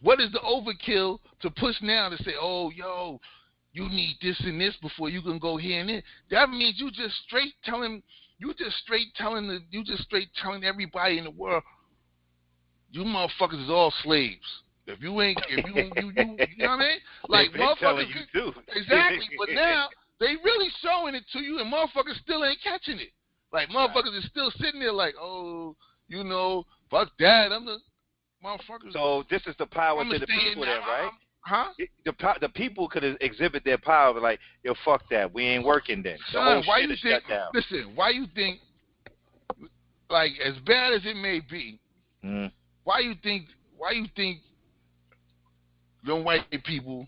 what is the overkill to push now to say, oh, yo, you need this and this before you can go here and there? That means you just straight telling everybody in the world, you motherfuckers is all slaves. If you know what I mean? Like motherfuckers, you do. Exactly. But now they really showing it to you, and motherfuckers still ain't catching it. Like motherfuckers is still sitting there like, oh, fuck that. I'm the motherfuckers. So this is the power to the people, then, right? Huh? The people could exhibit their power, like, yo, fuck that, we ain't working then. The whole shit is shut down. Listen, why you think, like, as bad as it may be, why you think them white people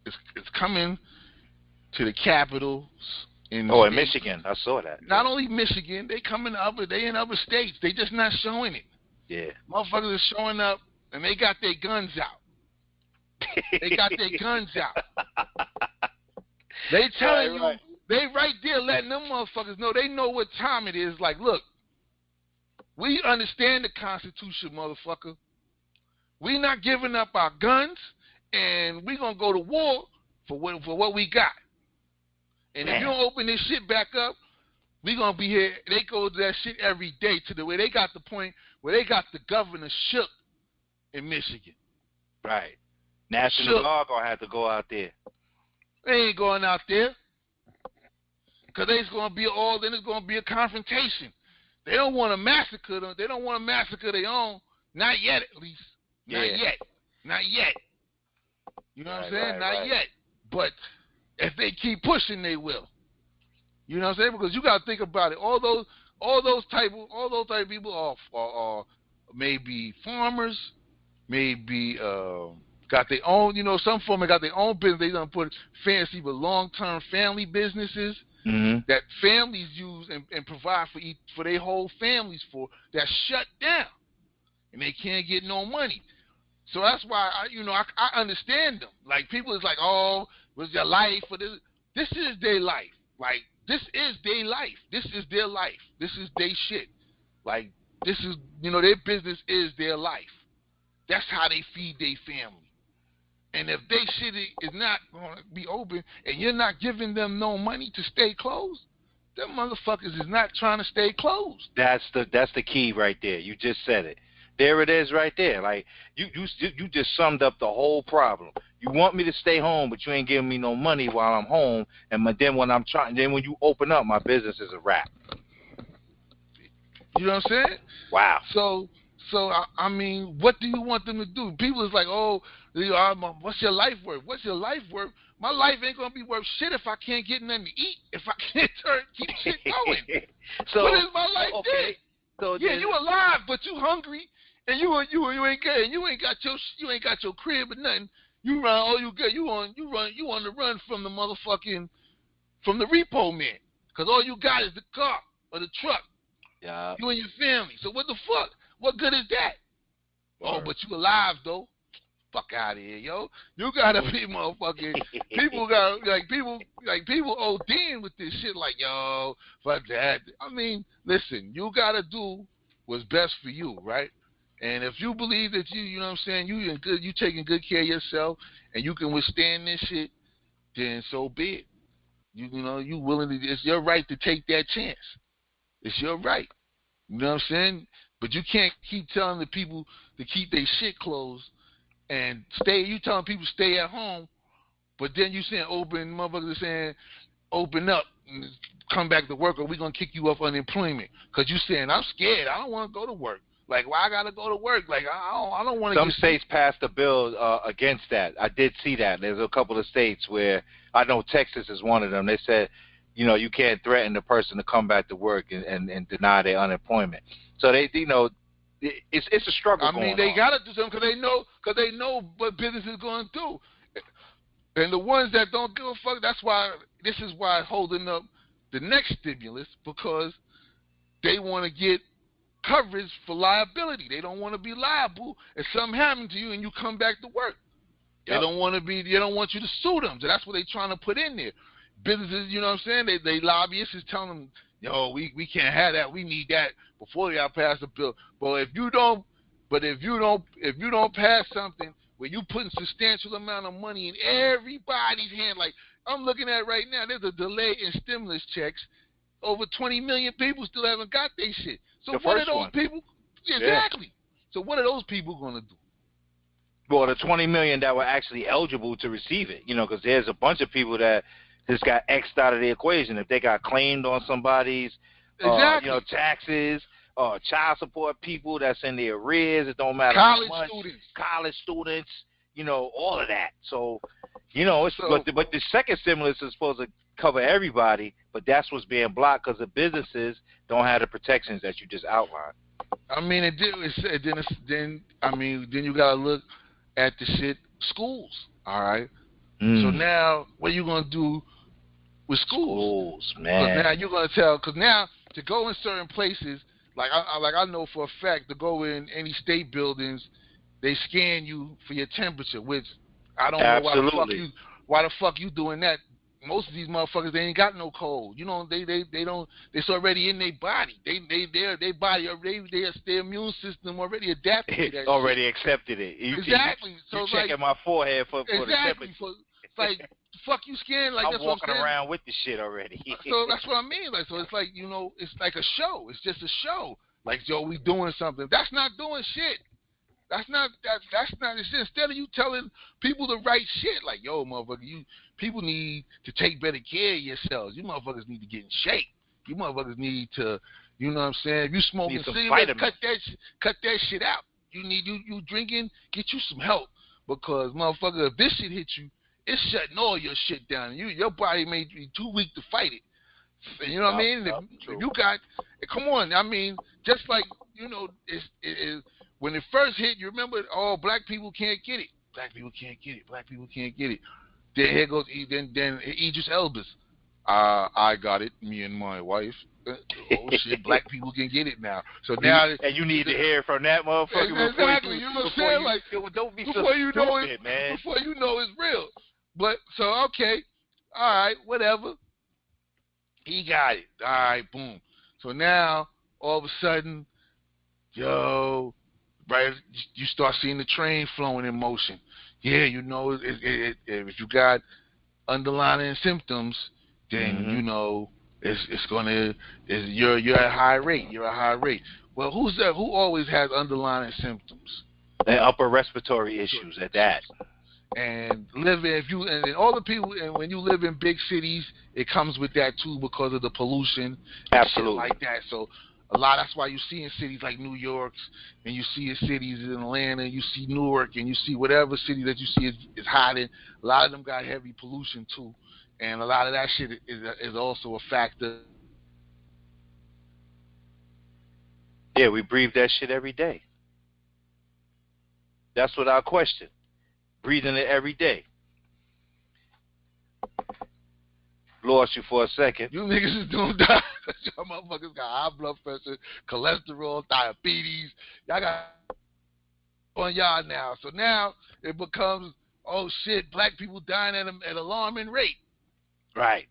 is coming to the capitals in Michigan? I saw that. Not only Michigan, they come in other states. They just not showing it. Yeah. Motherfuckers are showing up and they got their guns out. They got their guns out. They telling you, they right there letting them motherfuckers know. They know what time it is. Like, look, we understand the Constitution, motherfucker. We not giving up our guns, and we gonna go to war for what we got. And if you don't open this shit back up, we gonna be here. They go to that shit every day to the way they got the point where they got the governor shook in Michigan. Right. National Guard gonna have to go out there. They ain't going out there. Because there's going to be then it's going to be a confrontation. They don't want to massacre them. They don't want to massacre their own. Not yet, at least. Not yet. Not yet. You know what I'm saying? Not yet. But if they keep pushing, they will. You know what I'm saying? Because you got to think about it. All those type of people are maybe farmers, maybe got their own. You know, some of them got their own business. They done put fancy but long-term family businesses. Mm-hmm. That families use and provide for their whole families for, that's shut down, and they can't get no money. So that's why I understand them. Like, people is like, oh, was your life for this? This is their life. Like, this is their life. This is their life. This is their shit. Like, this is, their business is their life. That's how they feed their family. And if they shit is not going to be open and you're not giving them no money to stay closed, them motherfuckers is not trying to stay closed. That's the key right there. You just said it. There it is right there. Like, you just summed up the whole problem. You want me to stay home, but you ain't giving me no money while I'm home. And then when you open up, my business is a wrap. You know what I'm saying? Wow. So I mean, what do you want them to do? People is like, oh, what's your life worth? What's your life worth? My life ain't gonna be worth shit if I can't get nothing to eat. If I can't keep shit going. So what is my life okay. So yeah, you alive, but you hungry, and you ain't good, and you ain't got your crib or nothing. You run all you got. You on the run from the motherfucking the repo man, because all you got is the car or the truck. Yeah. You and your family. So what the fuck? What good is that? Oh, but you alive though. Fuck out of here, yo. You gotta be motherfucking people people ODing with this shit like, yo, fuck that. I mean, listen, you gotta do what's best for you, right? And if you believe that you know what I'm saying, you taking good care of yourself and you can withstand this shit, then so be it. You willing to, it's your right to take that chance. It's your right. You know what I'm saying? But you can't keep telling the people to keep their shit closed and stay. You telling people stay at home, but then you saying motherfuckers are saying open up and come back to work, or we're gonna kick you off unemployment because you saying I'm scared. I don't want to go to work. Like, why I gotta go to work? Like, I don't want to. Some states passed a bill against that. I did see that. There's a couple of states where I know Texas is one of them. They said, you can't threaten the person to come back to work and deny their unemployment. So they, it's a struggle. I mean, they gotta do something because they know what business is going to do. And the ones that don't give a fuck, this is why holding up the next stimulus, because they want to get coverage for liability. They don't want to be liable if something happened to you and you come back to work. Yep. They don't want you to sue them. So that's what they're trying to put in there. Businesses, you know what I'm saying? They lobbyists is telling them, yo, we can't have that. We need that before y'all pass a bill. But if you don't pass something where you putting substantial amount of money in everybody's hand, like I'm looking at right now, there's a delay in stimulus checks. Over 20 million people still haven't got their shit. So what are those people? Exactly. Yeah. So what are those people going to do? Well, the 20 million that were actually eligible to receive it, because there's a bunch of people that just got X'd out of the equation. If they got claimed on somebody's, taxes, child support people that's in the arrears, it don't matter how much. College students, all of that. So, but the second stimulus is supposed to cover everybody, but that's what's being blocked because the businesses don't have the protections that you just outlined. I mean, then you gotta look at the shit schools. All right. So now, what are you gonna do with schools? Schools, man. Because now you're gonna tell. Because now to go in certain places, I know for a fact, to go in any state buildings, they scan you for your temperature, which I don't know why the fuck you doing that. Most of these motherfuckers, they ain't got no cold. They don't. It's already in their body. Their immune system already adapted to that. Already shit. Accepted it. Exactly. You checking my forehead for the temperature. It's like, fuck you scared like I'm that's walking what I'm around with the shit already. So that's what I mean. Like, so it's like, it's like a show. It's just a show. Like, yo, we doing something. That's not doing shit. That's not it. Instead of you telling people the right shit, like, yo, motherfucker, people need to take better care of yourselves. You motherfuckers need to get in shape. You motherfuckers need to, you know what I'm saying? If you smoking cigarettes, cut that shit out. You drinking, get you some help, because motherfucker, if this shit hits you, it's shutting all your shit down. Your body may be too weak to fight it. You know what I mean? If you got, come on, I mean, just like, you know, when it first hit, you remember, oh, black people can't get it. Black people can't get it. Black people can't get it. Then here goes, then Idris Elba's. I got it, me and my wife. Oh shit, black people can get it now. So now, and you need to hear from that motherfucker. Exactly, you know what I'm saying? Like, don't be before you know it, man. Before you know it's real. But so okay, all right, whatever. He got it. All right, boom. So now all of a sudden, yo, right? You start seeing the train flowing in motion. Yeah, you know, if you got underlying symptoms, then you know you're at high rate. You're at high rate. Well, who's that? Who always has underlying symptoms? And upper respiratory issues at that. And and all the people, and when you live in big cities, it comes with that too, because of the pollution. Absolutely. Shit like that. So that's why you see in cities like New York, and you see in cities in Atlanta, you see Newark, and you see whatever city that you see is hot in. A lot of them got heavy pollution too, and a lot of that shit is also a factor. Yeah, we breathe that shit every day. That's without question. Breathing it every day. Lost you for a second. You niggas is doing that. Y'all motherfuckers got high blood pressure, cholesterol, diabetes. Y'all got on y'all now. So now it becomes, oh shit, black people dying at an alarming rate. Right.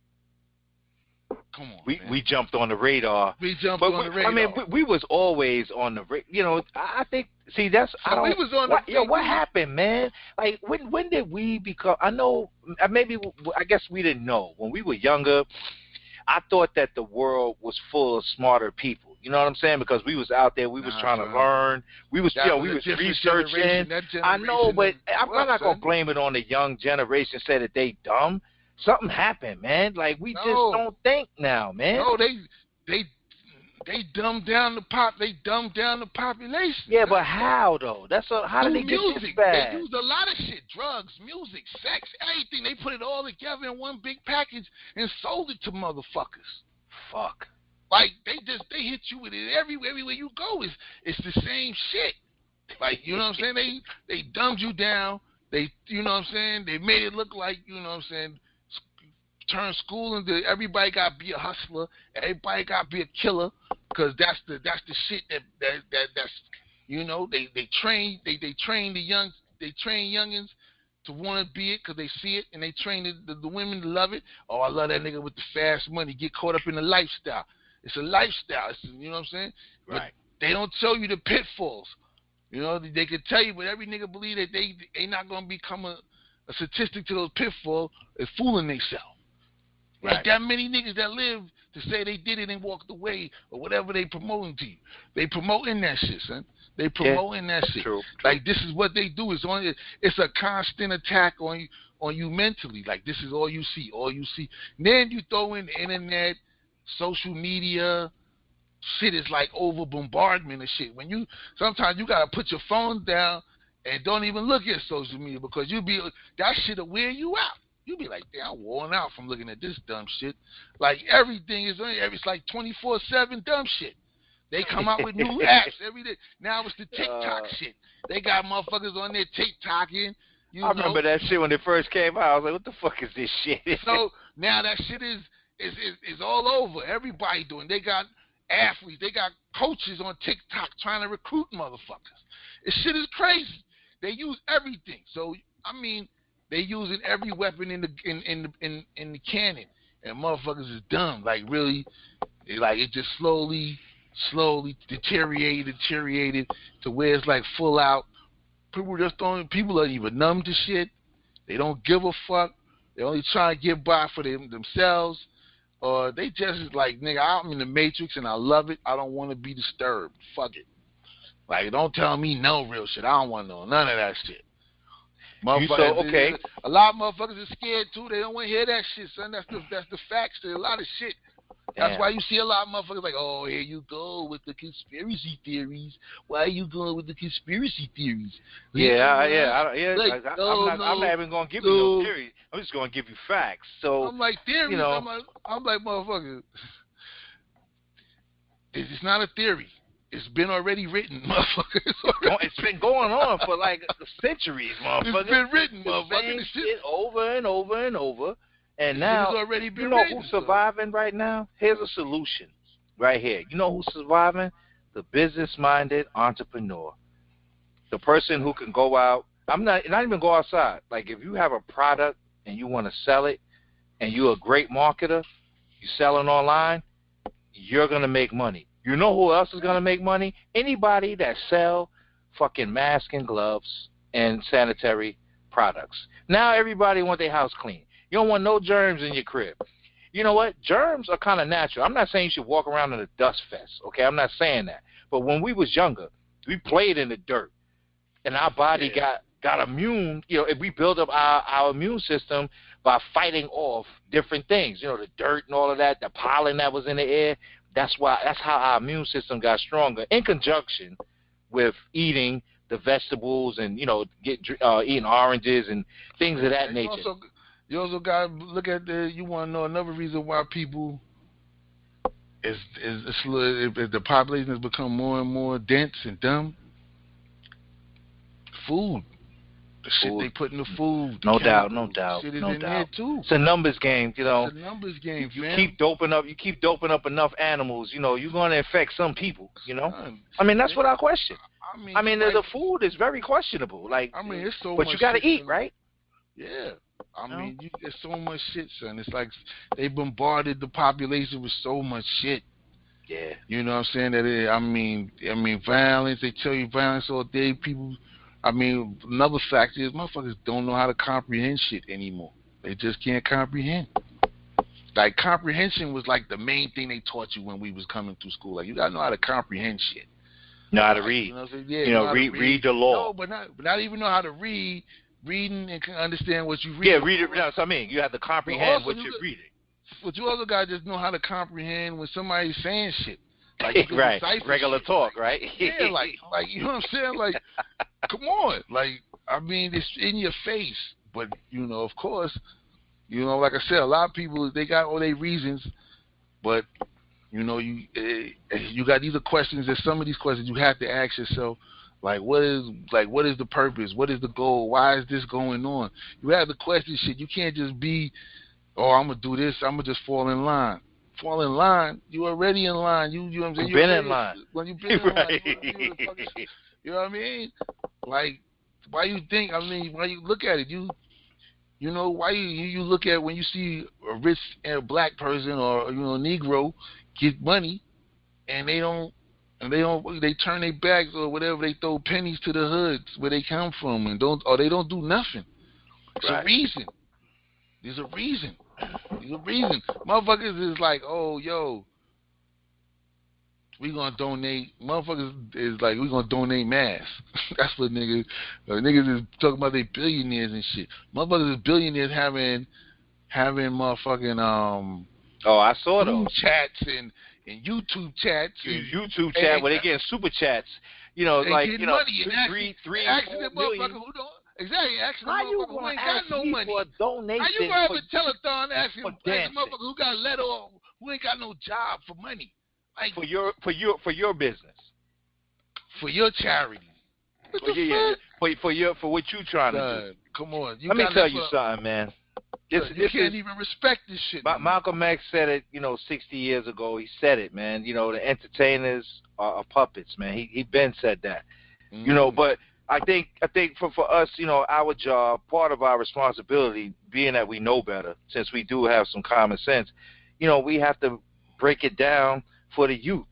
Come on, we jumped on the radar. We jumped on the radar. I mean, we was always on the radar. You know, I think. See, that's. So we was on the. What happened, man? Like, when did we become? I know. I guess we didn't know when we were younger. I thought that the world was full of smarter people. You know what I'm saying? Because we was out there, we was trying to learn. We was, we was researching. I know, but I'm not gonna blame it on the young generation. Say that they dumb. Something happened, man. Like, we just don't think now, man. No, they dumbed down the They dumbed down the population. Yeah, but how though? How did they get this bad? They used a lot of shit: drugs, music, sex, everything. They put it all together in one big package and sold it to motherfuckers. Fuck. Like, they hit you with it everywhere you go. It's the same shit. Like, you know what I'm saying? They dumbed you down. You know what I'm saying? They made it look like, you know what I'm saying, turn school into everybody got to be a hustler, everybody got to be a killer, because that's the shit that's, you know, they train youngins to want to be it because they see it, and they train the women to love it. Oh, I love that nigga with the fast money. Get caught up in the lifestyle. It's a lifestyle. You know what I'm saying? Right. But they don't tell you the pitfalls. You know, they could tell you, but every nigga believe that they not gonna become a statistic to those pitfalls is fooling themselves. Right. Ain't that many niggas that live to say they did it and walked away or whatever they promoting to you. They promoting that shit, son. They promoting that shit. True. Like, this is what they do. It's a constant attack on you mentally. Like, this is all you see. And then you throw in the internet, social media. Shit is like over bombardment of shit. Sometimes you gotta put your phone down and don't even look at social media, because that shit'll wear you out. You be like, damn, I'm worn out from looking at this dumb shit. Like, everything it's like 24/7 dumb shit. They come out with new apps every day. Now it's the TikTok shit. They got motherfuckers on there TikToking. I remember that shit when it first came out. I was like, what the fuck is this shit? So now that shit is all over. Everybody doing. They got athletes. They got coaches on TikTok trying to recruit motherfuckers. This shit is crazy. They use everything. So, I mean, they using every weapon in the cannon, and motherfuckers is dumb. Like, really, it just slowly deteriorated to where it's like full out. People are even numb to shit. They don't give a fuck. They only try to get by for themselves, or they just like, nigga, I'm in the Matrix and I love it. I don't want to be disturbed. Fuck it. Like, don't tell me no real shit. I don't want to know none of that shit. Okay. A lot of motherfuckers are scared too. They don't want to hear that shit, son. That's the facts. There's a lot of shit. That's why you see a lot of motherfuckers like, oh, here you go with the conspiracy theories. Why are you going with the conspiracy theories? I'm not even gonna give you no theories. I'm just gonna give you facts. So I'm like theories. I'm like motherfucker. It's not a theory. It's been already written, motherfucker. It's been going on for like centuries, motherfucker. It's been written, motherfucker. The shit over and over and over. And now, already been written, who's surviving right now? Here's a solution right here. You know who's surviving? The business-minded entrepreneur. The person who can go out. Not even go outside. Like if you have a product and you want to sell it and you're a great marketer, you selling online, you're going to make money. You know who else is going to make money? Anybody that sell fucking masks and gloves and sanitary products. Now everybody want their house clean. You don't want no germs in your crib. You know what? Germs are kind of natural. I'm not saying you should walk around in a dust fest, okay? I'm not saying that. But when we was younger, we played in the dirt, and our body got immune. You know, if we build up our immune system by fighting off different things, you know, the dirt and all of that, the pollen that was in the air. That's how our immune system got stronger in conjunction with eating the vegetables and, you know, eating oranges and things of that nature. You also got to look at you want to know another reason why people if the population has become more and more dense and dumb. Food. The shit they put in the food. No doubt. Shit is in there too. It's a numbers game, you know. It's a numbers game, you keep doping up enough animals, you know, you're gonna infect some people, you know. I mean, that's what I question. I mean, the food is very questionable. Like, I mean, it's so much. But you gotta eat, right? Yeah. I mean, there's so much shit, son. It's like they bombarded the population with so much shit. Yeah. You know what I'm saying? I mean, violence. They tell you violence all day. People. I mean, another fact is motherfuckers don't know how to comprehend shit anymore. They just can't comprehend. Like, comprehension was like the main thing they taught you when we was coming through school. Like, you gotta know how to comprehend shit. Know how to read. You know what I'm saying? Yeah, read the law. No, but not even know how to read. Reading and understand what you read. Yeah, read it. That's what I mean. You have to comprehend what you're reading. But you also gotta just know how to comprehend when somebody's saying shit. Like, right. Regular shit. talk, right? Yeah, like you know what I'm saying? Like, come on. Like, I mean, it's in your face. But, you know, of course, you know, like I said, a lot of people, they got all their reasons. But, you know, you got these questions. There's some of these questions you have to ask yourself. What is the purpose? What is the goal? Why is this going on? You have to question shit. You can't just be, I'm gonna do this. I'm gonna just fall in line. Fall in line. You already in line. You know what I'm saying? You've been in line. When you've been in line, you know what I mean? Like, why you think? I mean, why you look at it? You know why you look at when you see a rich black person or, you know, Negro get money, and they turn their backs or whatever, they throw pennies to the hoods where they come from and they don't do nothing. There's a reason. There's a reason. Motherfuckers is like, oh, yo, we gonna donate. Motherfuckers is like, we gonna donate masks. That's what niggas is talking about. They billionaires and shit. Motherfuckers is billionaires having motherfucking I saw those chats and YouTube chats. YouTube chat where they getting super chats. You know, like, you know, money and three, asking them motherfuckers who don't. Exactly, asking them motherfuckers who ain't got no money. For a donation? How you gonna have a telethon asking motherfuckers who got a letter or who ain't got no job for money? Like, for your business, for your charity, for what you trying to do. Come on, let me tell you something, man. You can't even respect this shit. Malcolm X said it, you know, 60 years ago. He said it, man. You know, the entertainers are puppets, man. He been said that. Mm-hmm. You know, but I think for us, you know, our job, part of our responsibility, being that we know better, since we do have some common sense, you know, we have to break it down for the youth.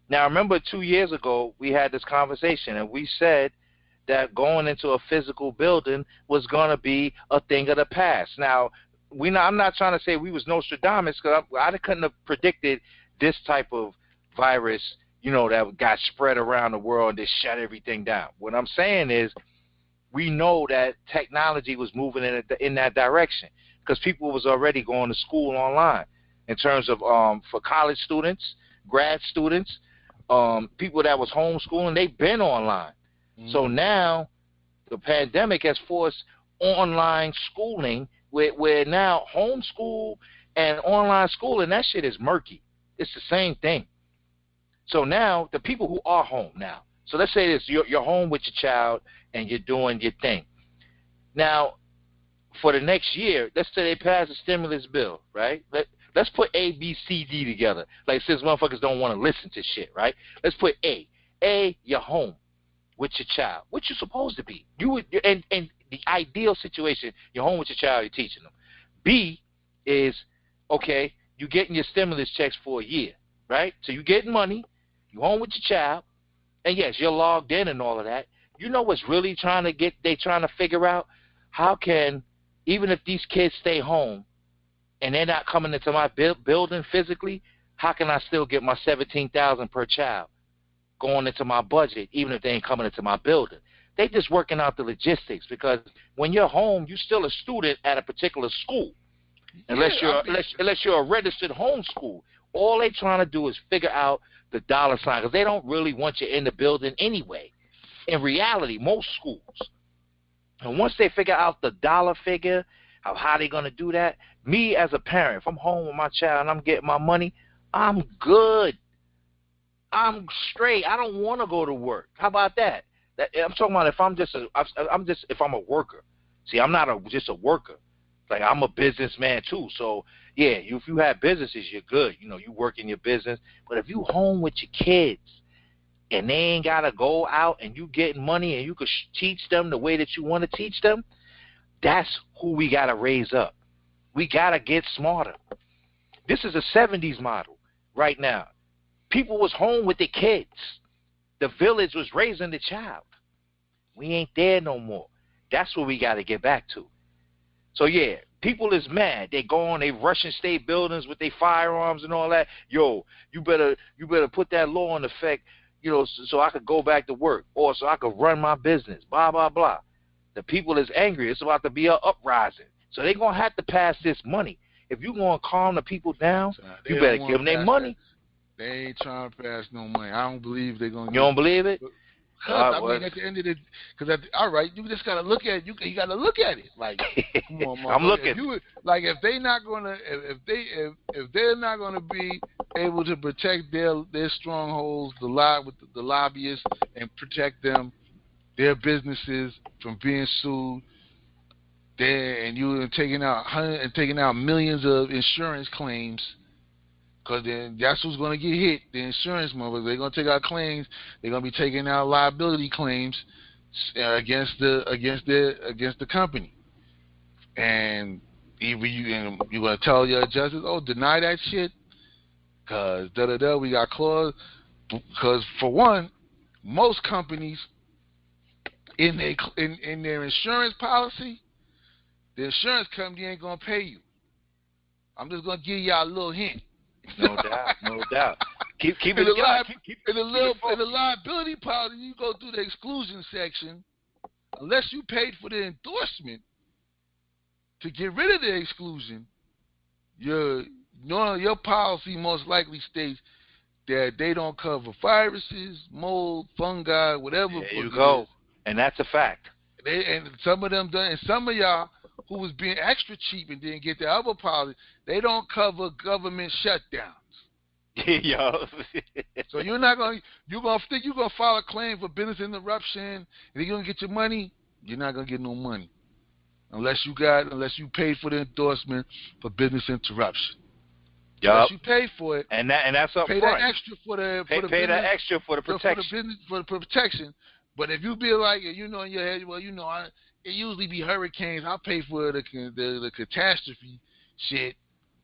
Now, remember 2 years ago, we had this conversation, and we said that going into a physical building was going to be a thing of the past. Now, I'm not trying to say we was Nostradamus, because I couldn't have predicted this type of virus, that got spread around the world and they shut everything down. What I'm saying is, we know that technology was moving in that direction because people was already going to school online. In terms of for college students, grad students, people that was homeschooling, they've been online. So now the pandemic has forced online schooling, where now homeschool and online schooling, that shit is murky. It's the same thing. So now the people who are home now, so let's say this, you're home with your child and you're doing your thing. Now, for the next year, let's say they pass a stimulus bill, right? Let's put A, B, C, D together. Like, since motherfuckers don't want to listen to shit, right? Let's put A. A, you're home with your child, which you're supposed to be. And the ideal situation, you're home with your child, you're teaching them. B is, okay, you're getting your stimulus checks for a year, right? So you're getting money, you're home with your child, and yes, you're logged in and all of that. You know what's really they trying to figure out? How can, even if these kids stay home and they're not coming into my building physically, how can I still get my $17,000 per child going into my budget, even if they ain't coming into my building? They just working out the logistics, because when you're home, you're still a student at a particular school, unless you're a registered homeschool. All they trying to do is figure out the dollar sign, because they don't really want you in the building anyway. In reality, most schools. And once they figure out the dollar figure of how they're going to do that, me as a parent, if I'm home with my child and I'm getting my money, I'm good. I'm straight. I don't want to go to work. How about that? I'm talking about if I'm a worker. See, I'm not just a worker. Like, I'm a businessman too. So yeah, if you have businesses, you're good. You work in your business. But if you home with your kids and they ain't gotta go out and you getting money and you could teach them the way that you want to teach them, that's who we gotta raise up. We gotta get smarter. This is a 70s model right now. People was home with their kids. The village was raising the child. We ain't there no more. That's what we gotta get back to. So yeah, people is mad. They rushing state buildings with their firearms and all that. Yo, you better put that law in effect, so I could go back to work, or so I could run my business, blah, blah, blah. The people is angry. It's about to be an uprising. So they're going to have to pass this money. If you're going to calm the people down, you better give them their money. They ain't trying to pass no money. I don't believe they're going to. You don't believe it? I mean, at the end of the, all right, you just gotta look at it. You gotta look at it. Like, come on, Mom. I'm looking. If they're not gonna, if they're not gonna be able to protect their strongholds, the lobbyists, and protect their businesses from being sued, and you're taking out millions of insurance claims. Because then that's who's going to get hit, the insurance motherfuckers. They're going to take out claims. They're going to be taking out liability claims against the company. And you're going to tell your justice, deny that shit, because we got clause. Because for one, most companies in their insurance policy, the insurance company ain't going to pay you. I'm just going to give y'all a little hint. No doubt. Keep it in the liability policy, you go through the exclusion section. Unless you paid for the endorsement to get rid of the exclusion, your policy most likely states that they don't cover viruses, mold, fungi, whatever. There you go, and that's a fact. And some of them done, and some of y'all who was being extra cheap and didn't get the other policy, they don't cover government shutdowns. Yo. So you're gonna think you're gonna file a claim for business interruption and you're gonna get your money. You're not gonna get no money unless you paid for the endorsement for business interruption. Yep. Unless you pay for it, and that's up pay front. That extra for the pay that extra for the protection. For the protection. But if you be like, in your head, it usually be hurricanes. I'll pay for the catastrophe shit.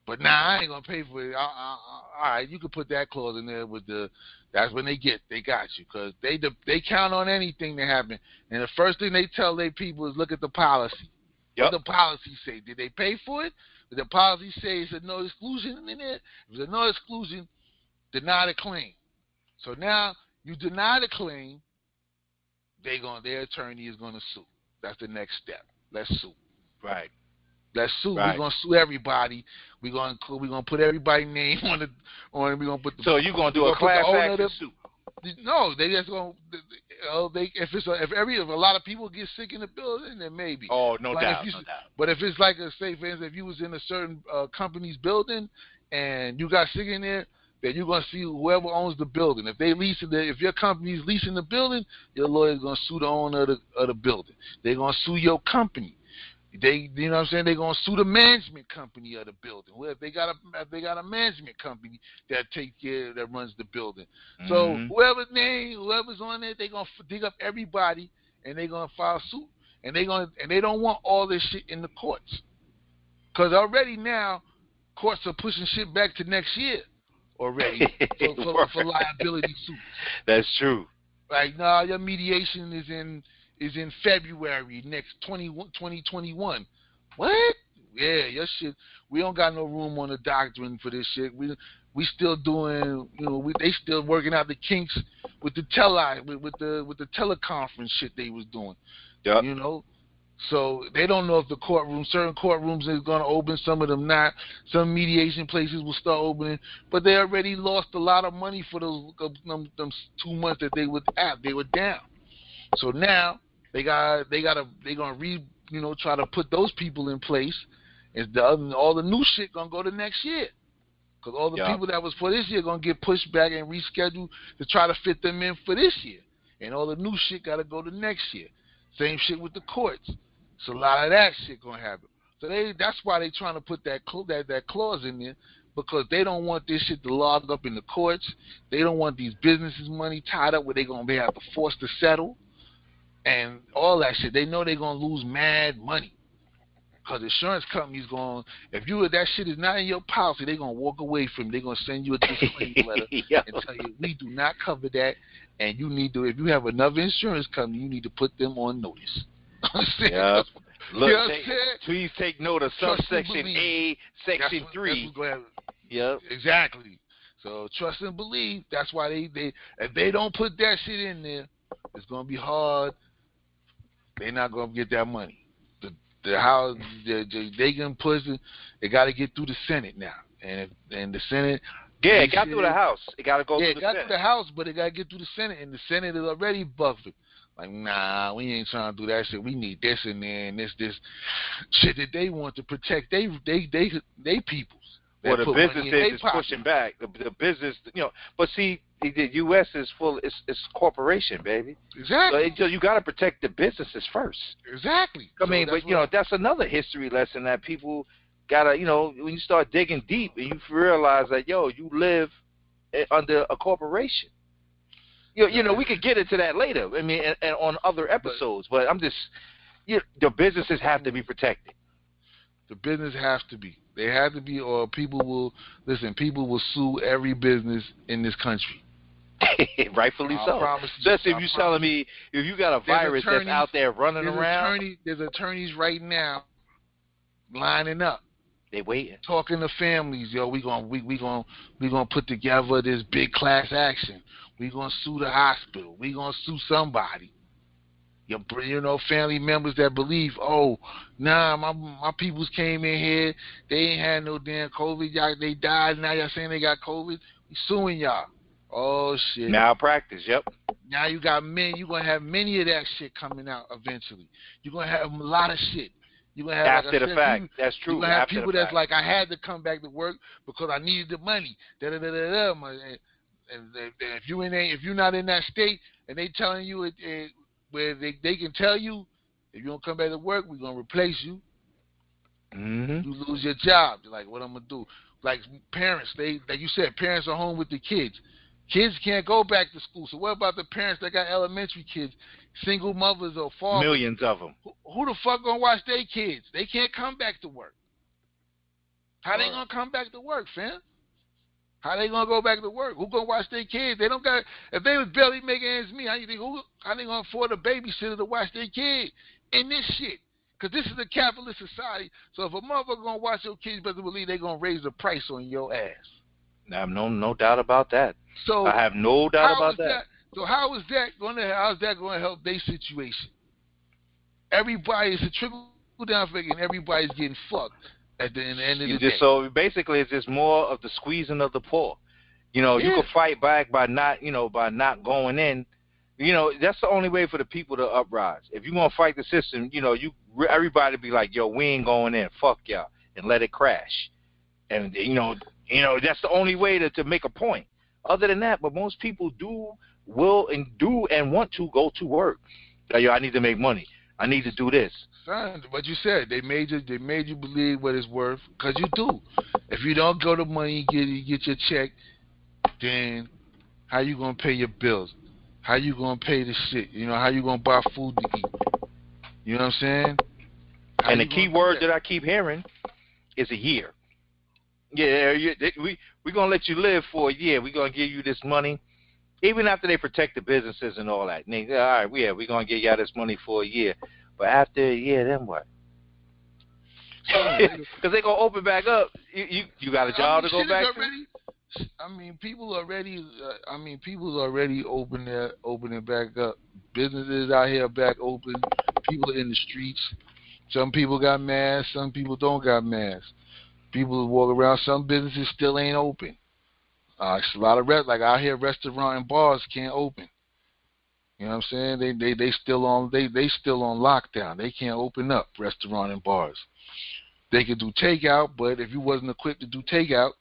But I ain't gonna pay for it. All right, you can put that clause in there with that's when they got you, because they count on anything to happen. And the first thing they tell their people is look at the policy. Yep. What the policy say? Did they pay for it? Did the policy say it's a no exclusion in there? If there's a no exclusion, deny the claim. So now you deny the claim, their attorney is gonna sue. That's the next step. Let's sue. Right. Let's sue. Right. We're gonna sue everybody. We're gonna put everybody's name on it. We're gonna put the. So you're gonna do a class action suit? No, they just gonna. If a lot of people get sick in the building, then maybe. Oh, no doubt. But if it's like say, for instance, if you was in a certain company's building and you got sick in there, then you're gonna see whoever owns the building. If they lease it, if your company's leasing the building, your lawyer's gonna sue the owner of the building. They're gonna sue your company. You know what I'm saying? They're gonna sue the management company of the building. Well, if they got a management company that runs the building. Mm-hmm. So whoever's on there, they're gonna dig up everybody and they're gonna file suit. And they don't want all this shit in the courts, because already now courts are pushing shit back to next year already for liability suits. That's true. Right now, your mediation is in February next 2021. What? Yeah, your shit. We don't got no room on the doctrine for this shit. We still doing, they still working out the kinks with the with the teleconference shit they was doing. Yep. So they don't know if certain courtrooms are going to open, some of them not. Some mediation places will start opening, but they already lost a lot of money for those them 2 months that they were down. So now they're gonna try to put those people in place, and all the new shit gonna go to next year, because all the people that was for this year gonna get pushed back and rescheduled to try to fit them in for this year, and all the new shit gotta go to next year. Same shit with the courts. So a lot of that shit gonna happen. So that's why they trying to put that clause in there, because they don't want this shit to log up in the courts. They don't want these businesses' money tied up where they're gonna have to force to settle. And all that shit, they know they're gonna lose mad money, because insurance companies if that shit is not in your policy, they're gonna walk away from it. They're gonna send you a disclaimer letter and tell you, we do not cover that, and you need to, if you have another insurance company, you need to put them on notice. Yeah. Look, please take note of subsection A, section 3. Yep. Exactly. So trust and believe. That's why they if they don't put that shit in there, it's gonna be hard. They're not gonna get that money. They can push it. They got to get through the Senate now, and the Senate. Yeah, it got through the House. It got to go through the Senate. Yeah, it got through the House, but it got to get through the Senate, and the Senate is already buffeted. Like, nah, we ain't trying to do that shit. We need this in there and this shit that they want to protect they peoples. Well, the businesses is pushing back. The business, but see, the U.S. is full. It's corporation, baby. Exactly. So you got to protect the businesses first. Exactly. I mean, but that's another history lesson that people gotta, when you start digging deep and you realize that you live under a corporation. We could get into that later. I mean, and on other episodes, but I'm just, the businesses have to be protected. The business have to be. They have to be, or people will sue every business in this country. Rightfully so. Especially if you're telling me, if you got a virus that's out there running around. There's attorneys right now lining up. They waiting. Talking to families, we gonna put together this big class action. We gonna sue the hospital. We gonna sue somebody. Family members that believe, my peoples came in here, they ain't had no damn COVID, y'all, they died, now y'all saying they got COVID, we suing y'all. Oh shit. Malpractice, yep. Now you're gonna have many of that shit coming out eventually. You're gonna have a lot of shit. You're gonna have after the fact. That's true. You're gonna have people that's like, I had to come back to work because I needed the money. And if you're not in that state and they telling you where they can tell you, if you don't come back to work, we're gonna replace you. Mm-hmm. You lose your job. You're like, what I'm gonna do? Like parents, like you said, parents are home with the kids. Kids can't go back to school. So what about the parents that got elementary kids, single mothers or fathers? Millions of them. Who the fuck gonna watch their kids? They can't come back to work. How they gonna come back to work, fam? How they gonna go back to work? Who gonna watch their kids? They don't got. If they was barely making ends meet, how they gonna afford a babysitter to watch their kid in this shit? Because this is a capitalist society. So if a motherfucker gonna watch your kids, you better believe they gonna raise the price on your ass. I have no doubt about that. I So have no doubt how about is that. that? So how's that going to help their situation? Everybody, it's a trickle down effect, and everybody's getting fucked at the end of the You day. just so basically it's just more of the squeezing of the poor. You Yeah. could fight back by not, by not going in. That's the only way for the people to uprise. If you want to fight the system, everybody be like, yo, we ain't going in. Fuck y'all, and let it crash. And that's the only way to make a point. Other than that, but most people do and want to go to work. Like, yo, I need to make money. I need to do this. Son, what you said, they made you believe what it's worth, because you do. If you don't go to money, get your check, then how you gonna pay your bills? How you gonna pay the shit? How you gonna buy food to eat? You know what I'm saying? How And the you key gonna do word that? that I keep hearing is a year. Yeah, we're gonna let you live for a year. We're gonna give you this money, even after they protect the businesses and all that. And they, all right, we're gonna give y'all this money for a year, but after a year, then what? Because they gonna open back up. You got a job to go shit is back to. already. People already opening back up. Businesses out here back open. People in the streets. Some people got masks. Some people don't got masks. People walk around. Some businesses still ain't open. It's a lot of like out here, restaurant and bars can't open. You know what I'm saying? They still on still on lockdown. They can't open up restaurant and bars. They could do takeout, but if you wasn't equipped to do takeout,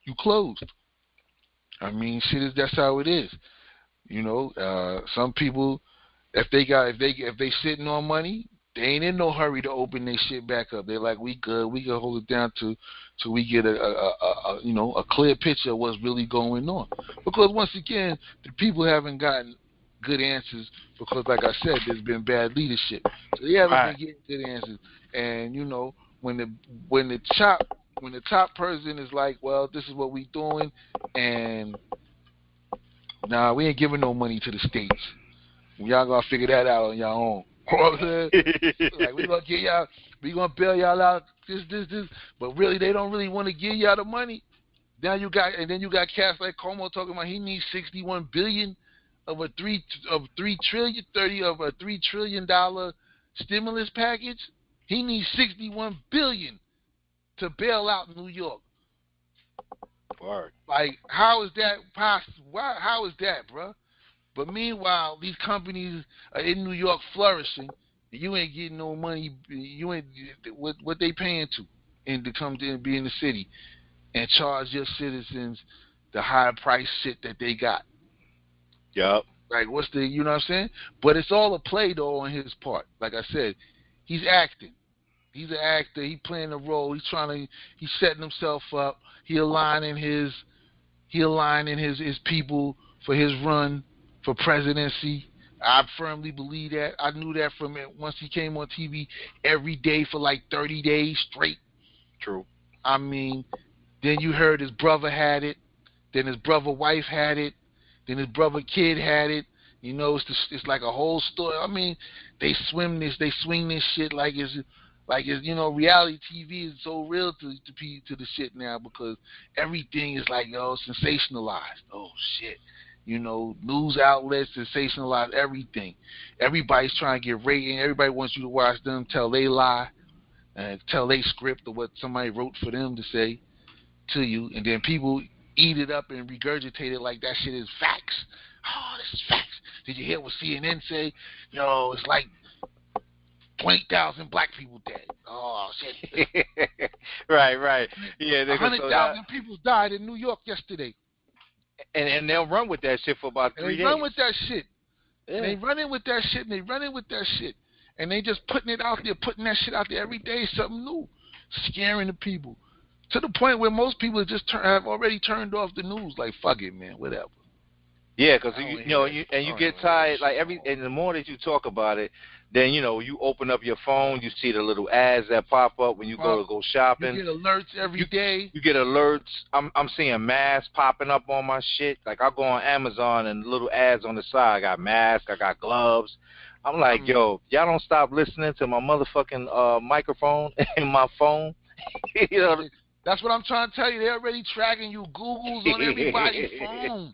you closed. That's how it is. Some people, if they sitting on money, they ain't in no hurry to open their shit back up. They're like, we good, we can hold it down till we get a clear picture of what's really going on. Because once again, the people haven't gotten good answers because, like I said, there's been bad leadership, so they haven't been getting good answers. And when the top person is like, well, this is what we doing, and nah, we ain't giving no money to the states. Y'all gonna figure that out on y'all own. You know what I'm saying? Like, we gonna bail y'all out this, but really they don't really want to give y'all the money. Then you got cats like Como talking about he needs $61 billion of a $3 trillion stimulus package. He needs $61 billion to bail out New York. Word. Like, how is that possible? How is that, bro? But meanwhile, these companies are in New York flourishing. You ain't getting no money. You ain't what they paying to, and to come to and be in the city and charge your citizens the high price shit that they got. Yup. Like, you know what I'm saying? But it's all a play though on his part. Like I said, he's acting. He's an actor. He playing a role. He's setting himself up. He aligning his people for his run for presidency. I firmly believe that. I knew that from it once he came on TV every day for like 30 days straight. True. Then you heard his brother had it. Then his brother wife had it. Then his brother kid had it. It's like a whole story. They swing this shit like it's reality TV is so real to the shit now, because everything is like, sensationalized. Oh shit. News outlets sensationalize everything. Everybody's trying to get rating. Everybody wants you to watch them tell they lie and tell they script or what somebody wrote for them to say to you, and then people eat it up and regurgitate it like that shit is facts. Oh, this is facts. Did you hear what CNN say? It's like 20,000 black people dead. Oh shit. Right. Yeah, 100,000 people died in New York yesterday. And they'll run with that shit for about 3 days. They run with that shit. Yeah. And they running with that shit. And they just putting it out there, putting that shit out there every day, something new, scaring the people, to the point where most people just have already turned off the news. Like, fuck it, man, whatever. Yeah, because you get tired. And the more that you talk about it, then you open up your phone, you see the little ads that pop up when you go shopping. You get alerts every day. You get alerts. I'm seeing masks popping up on my shit. Like, I go on Amazon and little ads on the side. I got masks. I got gloves. I'm like, yo, y'all don't stop listening to my motherfucking microphone and my phone. That's what I'm trying to tell you. They're already tracking you. Google's on everybody's phone.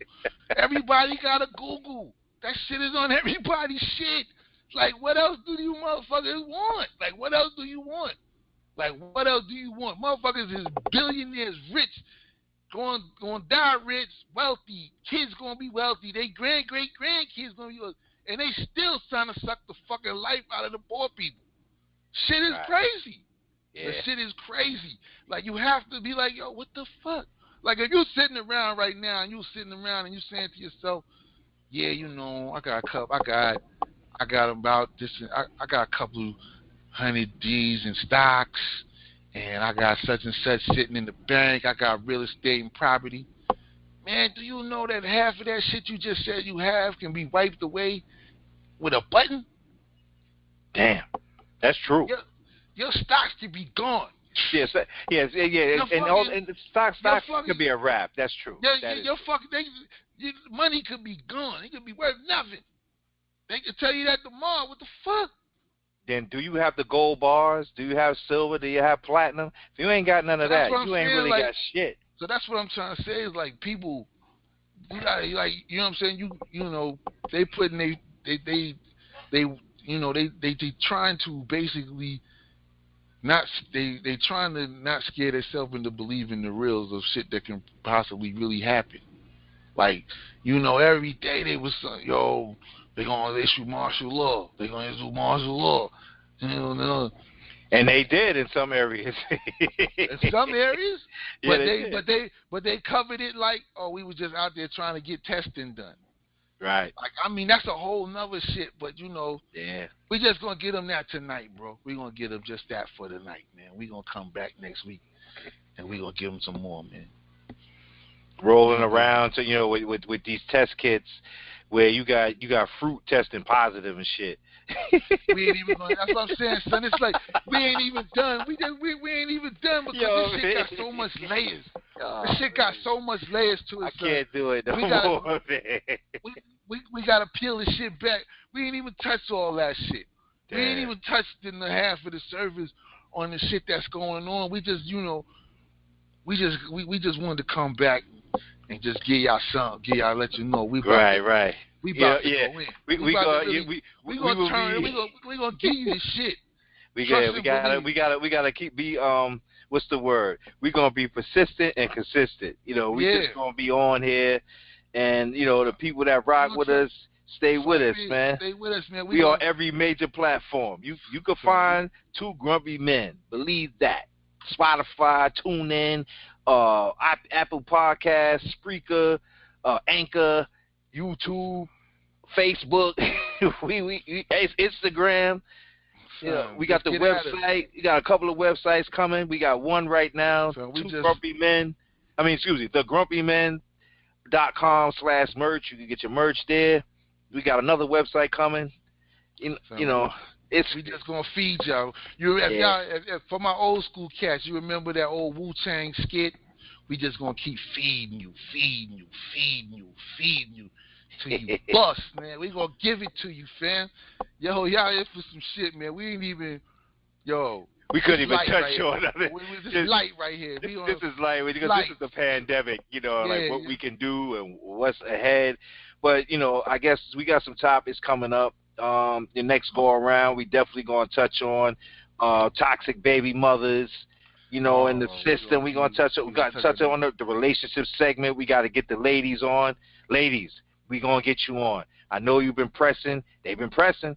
Everybody got a Google. That shit is on everybody's shit. Like, what else do you motherfuckers want? Like, what else do you want? Like, what else do you want? Motherfuckers is billionaires, rich, going die rich, wealthy. Kids gonna be wealthy. They great grandkids gonna be wealthy. And they still trying to suck the fucking life out of the poor people. Shit is crazy. Yeah. The shit is crazy. Like, you have to be like, yo, what the fuck? Like, if you're sitting around right now and you're saying to yourself, yeah, you know, I got about this. I got a couple hundred D's in stocks, and I got such and such sitting in the bank. I got real estate and property. Man, do you know that half of that shit you just said you have can be wiped away with a button? Damn, that's true. Your stocks could be gone. Yes, and the stocks could be a wrap. That's true. Your money could be gone. It could be worth nothing. They could tell you that tomorrow. What the fuck? Then do you have the gold bars? Do you have silver? Do you have platinum? If you ain't got none of that, you ain't really got shit. So that's what I'm trying to say is, like, people, you gotta, like, you know what I'm saying? You know, they putting they trying to basically they trying to not scare themselves into believing the reals of shit that can possibly really happen. Like, you know, every day they was yo, they're gonna issue martial law. They're gonna issue martial law. You know. And they did in some areas. In some areas, yeah, but they covered it like, oh, we was just out there trying to get testing done. Right. Like, I mean, that's a whole nother shit. But you know, yeah, we just gonna get them that tonight, bro. We gonna get them just that for tonight, man. We gonna come back next week and we gonna give them some more, man. Rolling around to, you know, with these test kits where you got fruit testing positive and shit. We ain't even gonna, that's what I'm saying, son. It's like we ain't even done. We ain't even done because this shit got so much layers. This shit got so much layers to it. I can't do it no more. We gotta peel this shit back. We ain't even touched all that shit. Damn. We ain't even touched in the half of the surface on the shit that's going on. We just, you know, we just wanted to come back and just give y'all let you know we about right. We about to go in. We gonna give you this shit. We gotta keep what's the word? We gonna be persistent and consistent. You know, we just gonna be on here, and you know, the people that rock with us, stay with us, man. Stay with us, man. We on every major platform. You can find Two Grumpy Men. Believe that. Spotify, TuneIn, Apple Podcasts, Spreaker, Anchor, YouTube, Facebook, Instagram. Yeah, we got the website. We got a couple of websites coming. We got one right now. Grumpy Men. The grumpymen.com/merch. You can get your merch there. We got another website coming. You know. We just gonna feed y'all. If for my old school cats, you remember that old Wu-Tang skit? We just gonna keep feeding you till you bust, man. We gonna give it to you, fam. Yo, y'all in for some shit, man. We ain't even, we couldn't even touch right on it. This is light right here. This is light because this is the pandemic. You know, like what we can do and what's ahead. But you know, I guess we got some topics coming up. The next go around, we definitely gonna touch on toxic baby mothers, you know, in the system. We gonna touch on the relationship segment. We got to get the ladies on. Ladies, we gonna get you on. I know you've been pressing. They've been pressing.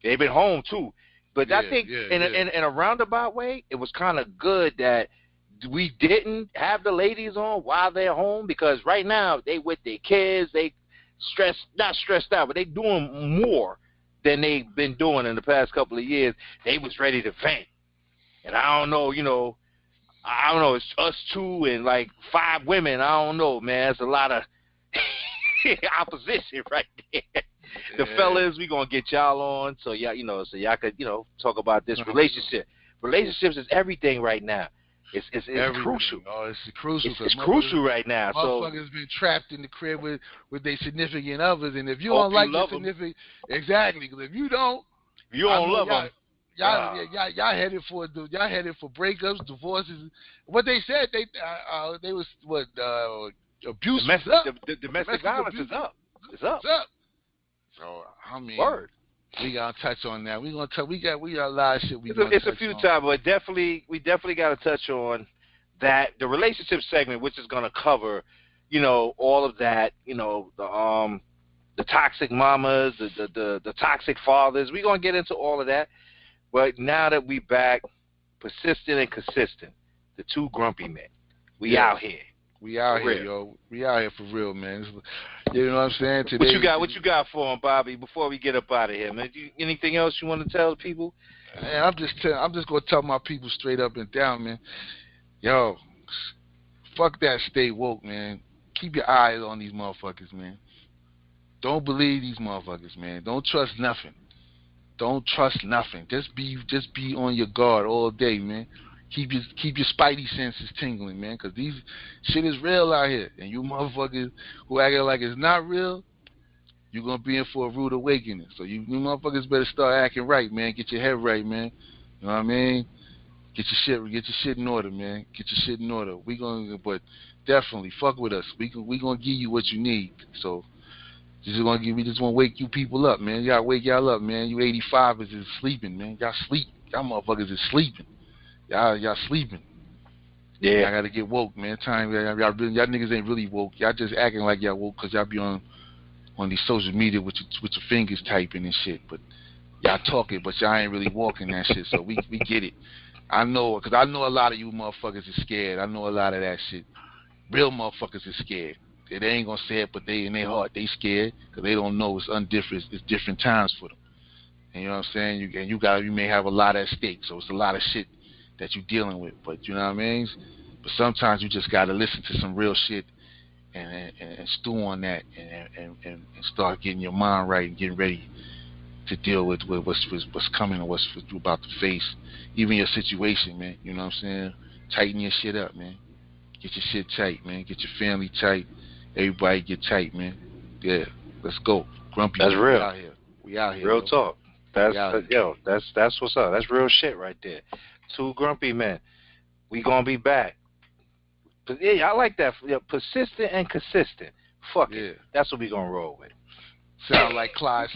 They've been home too. But I think in a roundabout way, it was kind of good that we didn't have the ladies on while they're home, because right now they with their kids. They not stressed out, but they doing more than they've been doing in the past couple of years. They was ready to vent. And I don't know, it's us two and like 5 women. I don't know, man. It's a lot of opposition right there. The fellas, we gonna get y'all on so y'all could, talk about this relationship. Relationships is everything right now. It's crucial. Oh, it's crucial. It's crucial right now. Motherfuckers been trapped in the crib with their significant others, and if you don't like your significant, exactly, because if you don't love them. y'all headed for breakups, divorces. What they said, they was what abuse Domestic, was up. domestic violence abuse is up. It's was up. up. So I mean, Word. we gotta touch on that. We got a lot of shit. It's a few times, but we definitely got to touch on that the relationship segment, which is going to cover, all of that, the toxic mamas, the toxic fathers. We're going to get into all of that. But now that we back, persistent and consistent, the two grumpy men, we out here. We out here, yo. We out here for real, man. You know what I'm saying? Today, what you got for him, Bobby? Before we get up out of here, man. Anything else you want to tell the people? Man, I'm just gonna tell my people straight up and down, man. Yo, fuck that. Stay woke, man. Keep your eyes on these motherfuckers, man. Don't believe these motherfuckers, man. Don't trust nothing. Don't trust nothing. Just be on your guard all day, man. Keep your spidey senses tingling, man, because these shit is real out here. And you motherfuckers who acting like it's not real, you're going to be in for a rude awakening. So you motherfuckers better start acting right, man. Get your head right, man. You know what I mean? Get your shit in order, man. Get your shit in order. But definitely fuck with us. We gonna give you what you need. So we just want to wake you people up, man. Y'all wake y'all up, man. You 85ers is sleeping, man. Y'all sleep. Y'all motherfuckers is sleeping. Y'all sleeping. Yeah. Y'all gotta get woke, man. Y'all niggas ain't really woke. Y'all just acting like y'all woke because y'all be on these social media with your fingers typing and shit. But y'all talking, but y'all ain't really walking that shit. So we get it. I know, because I know a lot of you motherfuckers is scared. I know a lot of that shit. Real motherfuckers is scared. They ain't gonna say it, but they in their heart they scared because they don't know it's different times for them. And you know what I'm saying? You may have a lot at stake, so it's a lot of shit that you're dealing with. But you know what I mean? But sometimes you just gotta listen to some real shit and stew on that and start getting your mind right and getting ready to deal with what's coming and what you're about to face. Even your situation, man. You know what I'm saying? Tighten your shit up, man. Get your shit tight, man. Get your family tight. Everybody get tight, man. Yeah, let's go. Grumpy. That's real. We out here. Real yo. talk. That's what's up. That's real shit right there. Two grumpy men. We gonna be back. But yeah, I like that. Yeah, persistent and consistent. Fuck it. That's what we gonna roll with. Sound like Clyde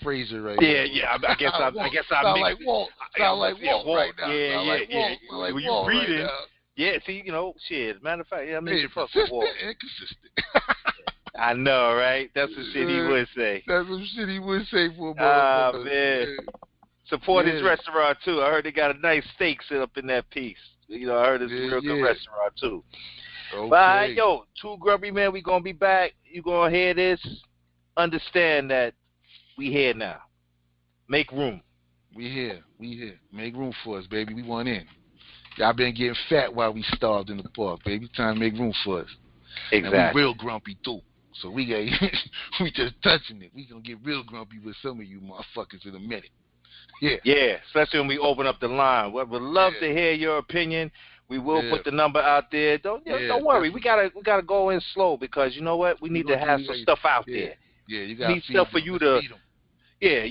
Fraser right now. Yeah. I guess I sound like Walt. Sound like Walt right now. Yeah. When you reading, see, shit. Matter of fact, I mean, fuck with Walt. And consistent. I know, right? That's the shit he would say. That's some shit he would say for a motherfucker. Ah, man. Support his restaurant, too. I heard they got a nice steak set up in that piece. I heard it's a real good restaurant, too. Okay. But, two grumpy men, we going to be back. You going to hear this. Understand that we here now. Make room. We here. Make room for us, baby. We want in. Y'all been getting fat while we starved in the park, baby. Time to make room for us. Exactly. And we real grumpy, too. So we just touching it. We gonna get real grumpy with some of you motherfuckers in a minute. Yeah, especially when we open up the line. We'd love to hear your opinion. We will put the number out there. Don't worry. We gotta go in slow because you know what? We need to have some stuff out there. Yeah, you got need stuff for you to. Yeah,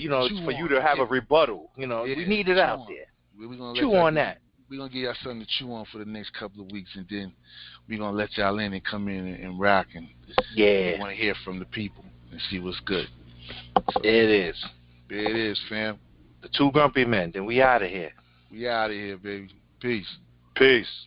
for you to have a rebuttal. We need it out there. We're gonna chew on that. We're gonna give y'all something to chew on for the next couple of weeks, and then we're gonna let y'all in and come in and rock and we want to hear from the people and see what's good. So, it is. It is, fam. The two grumpy men. Then we out of here. We out of here, baby. Peace. Peace.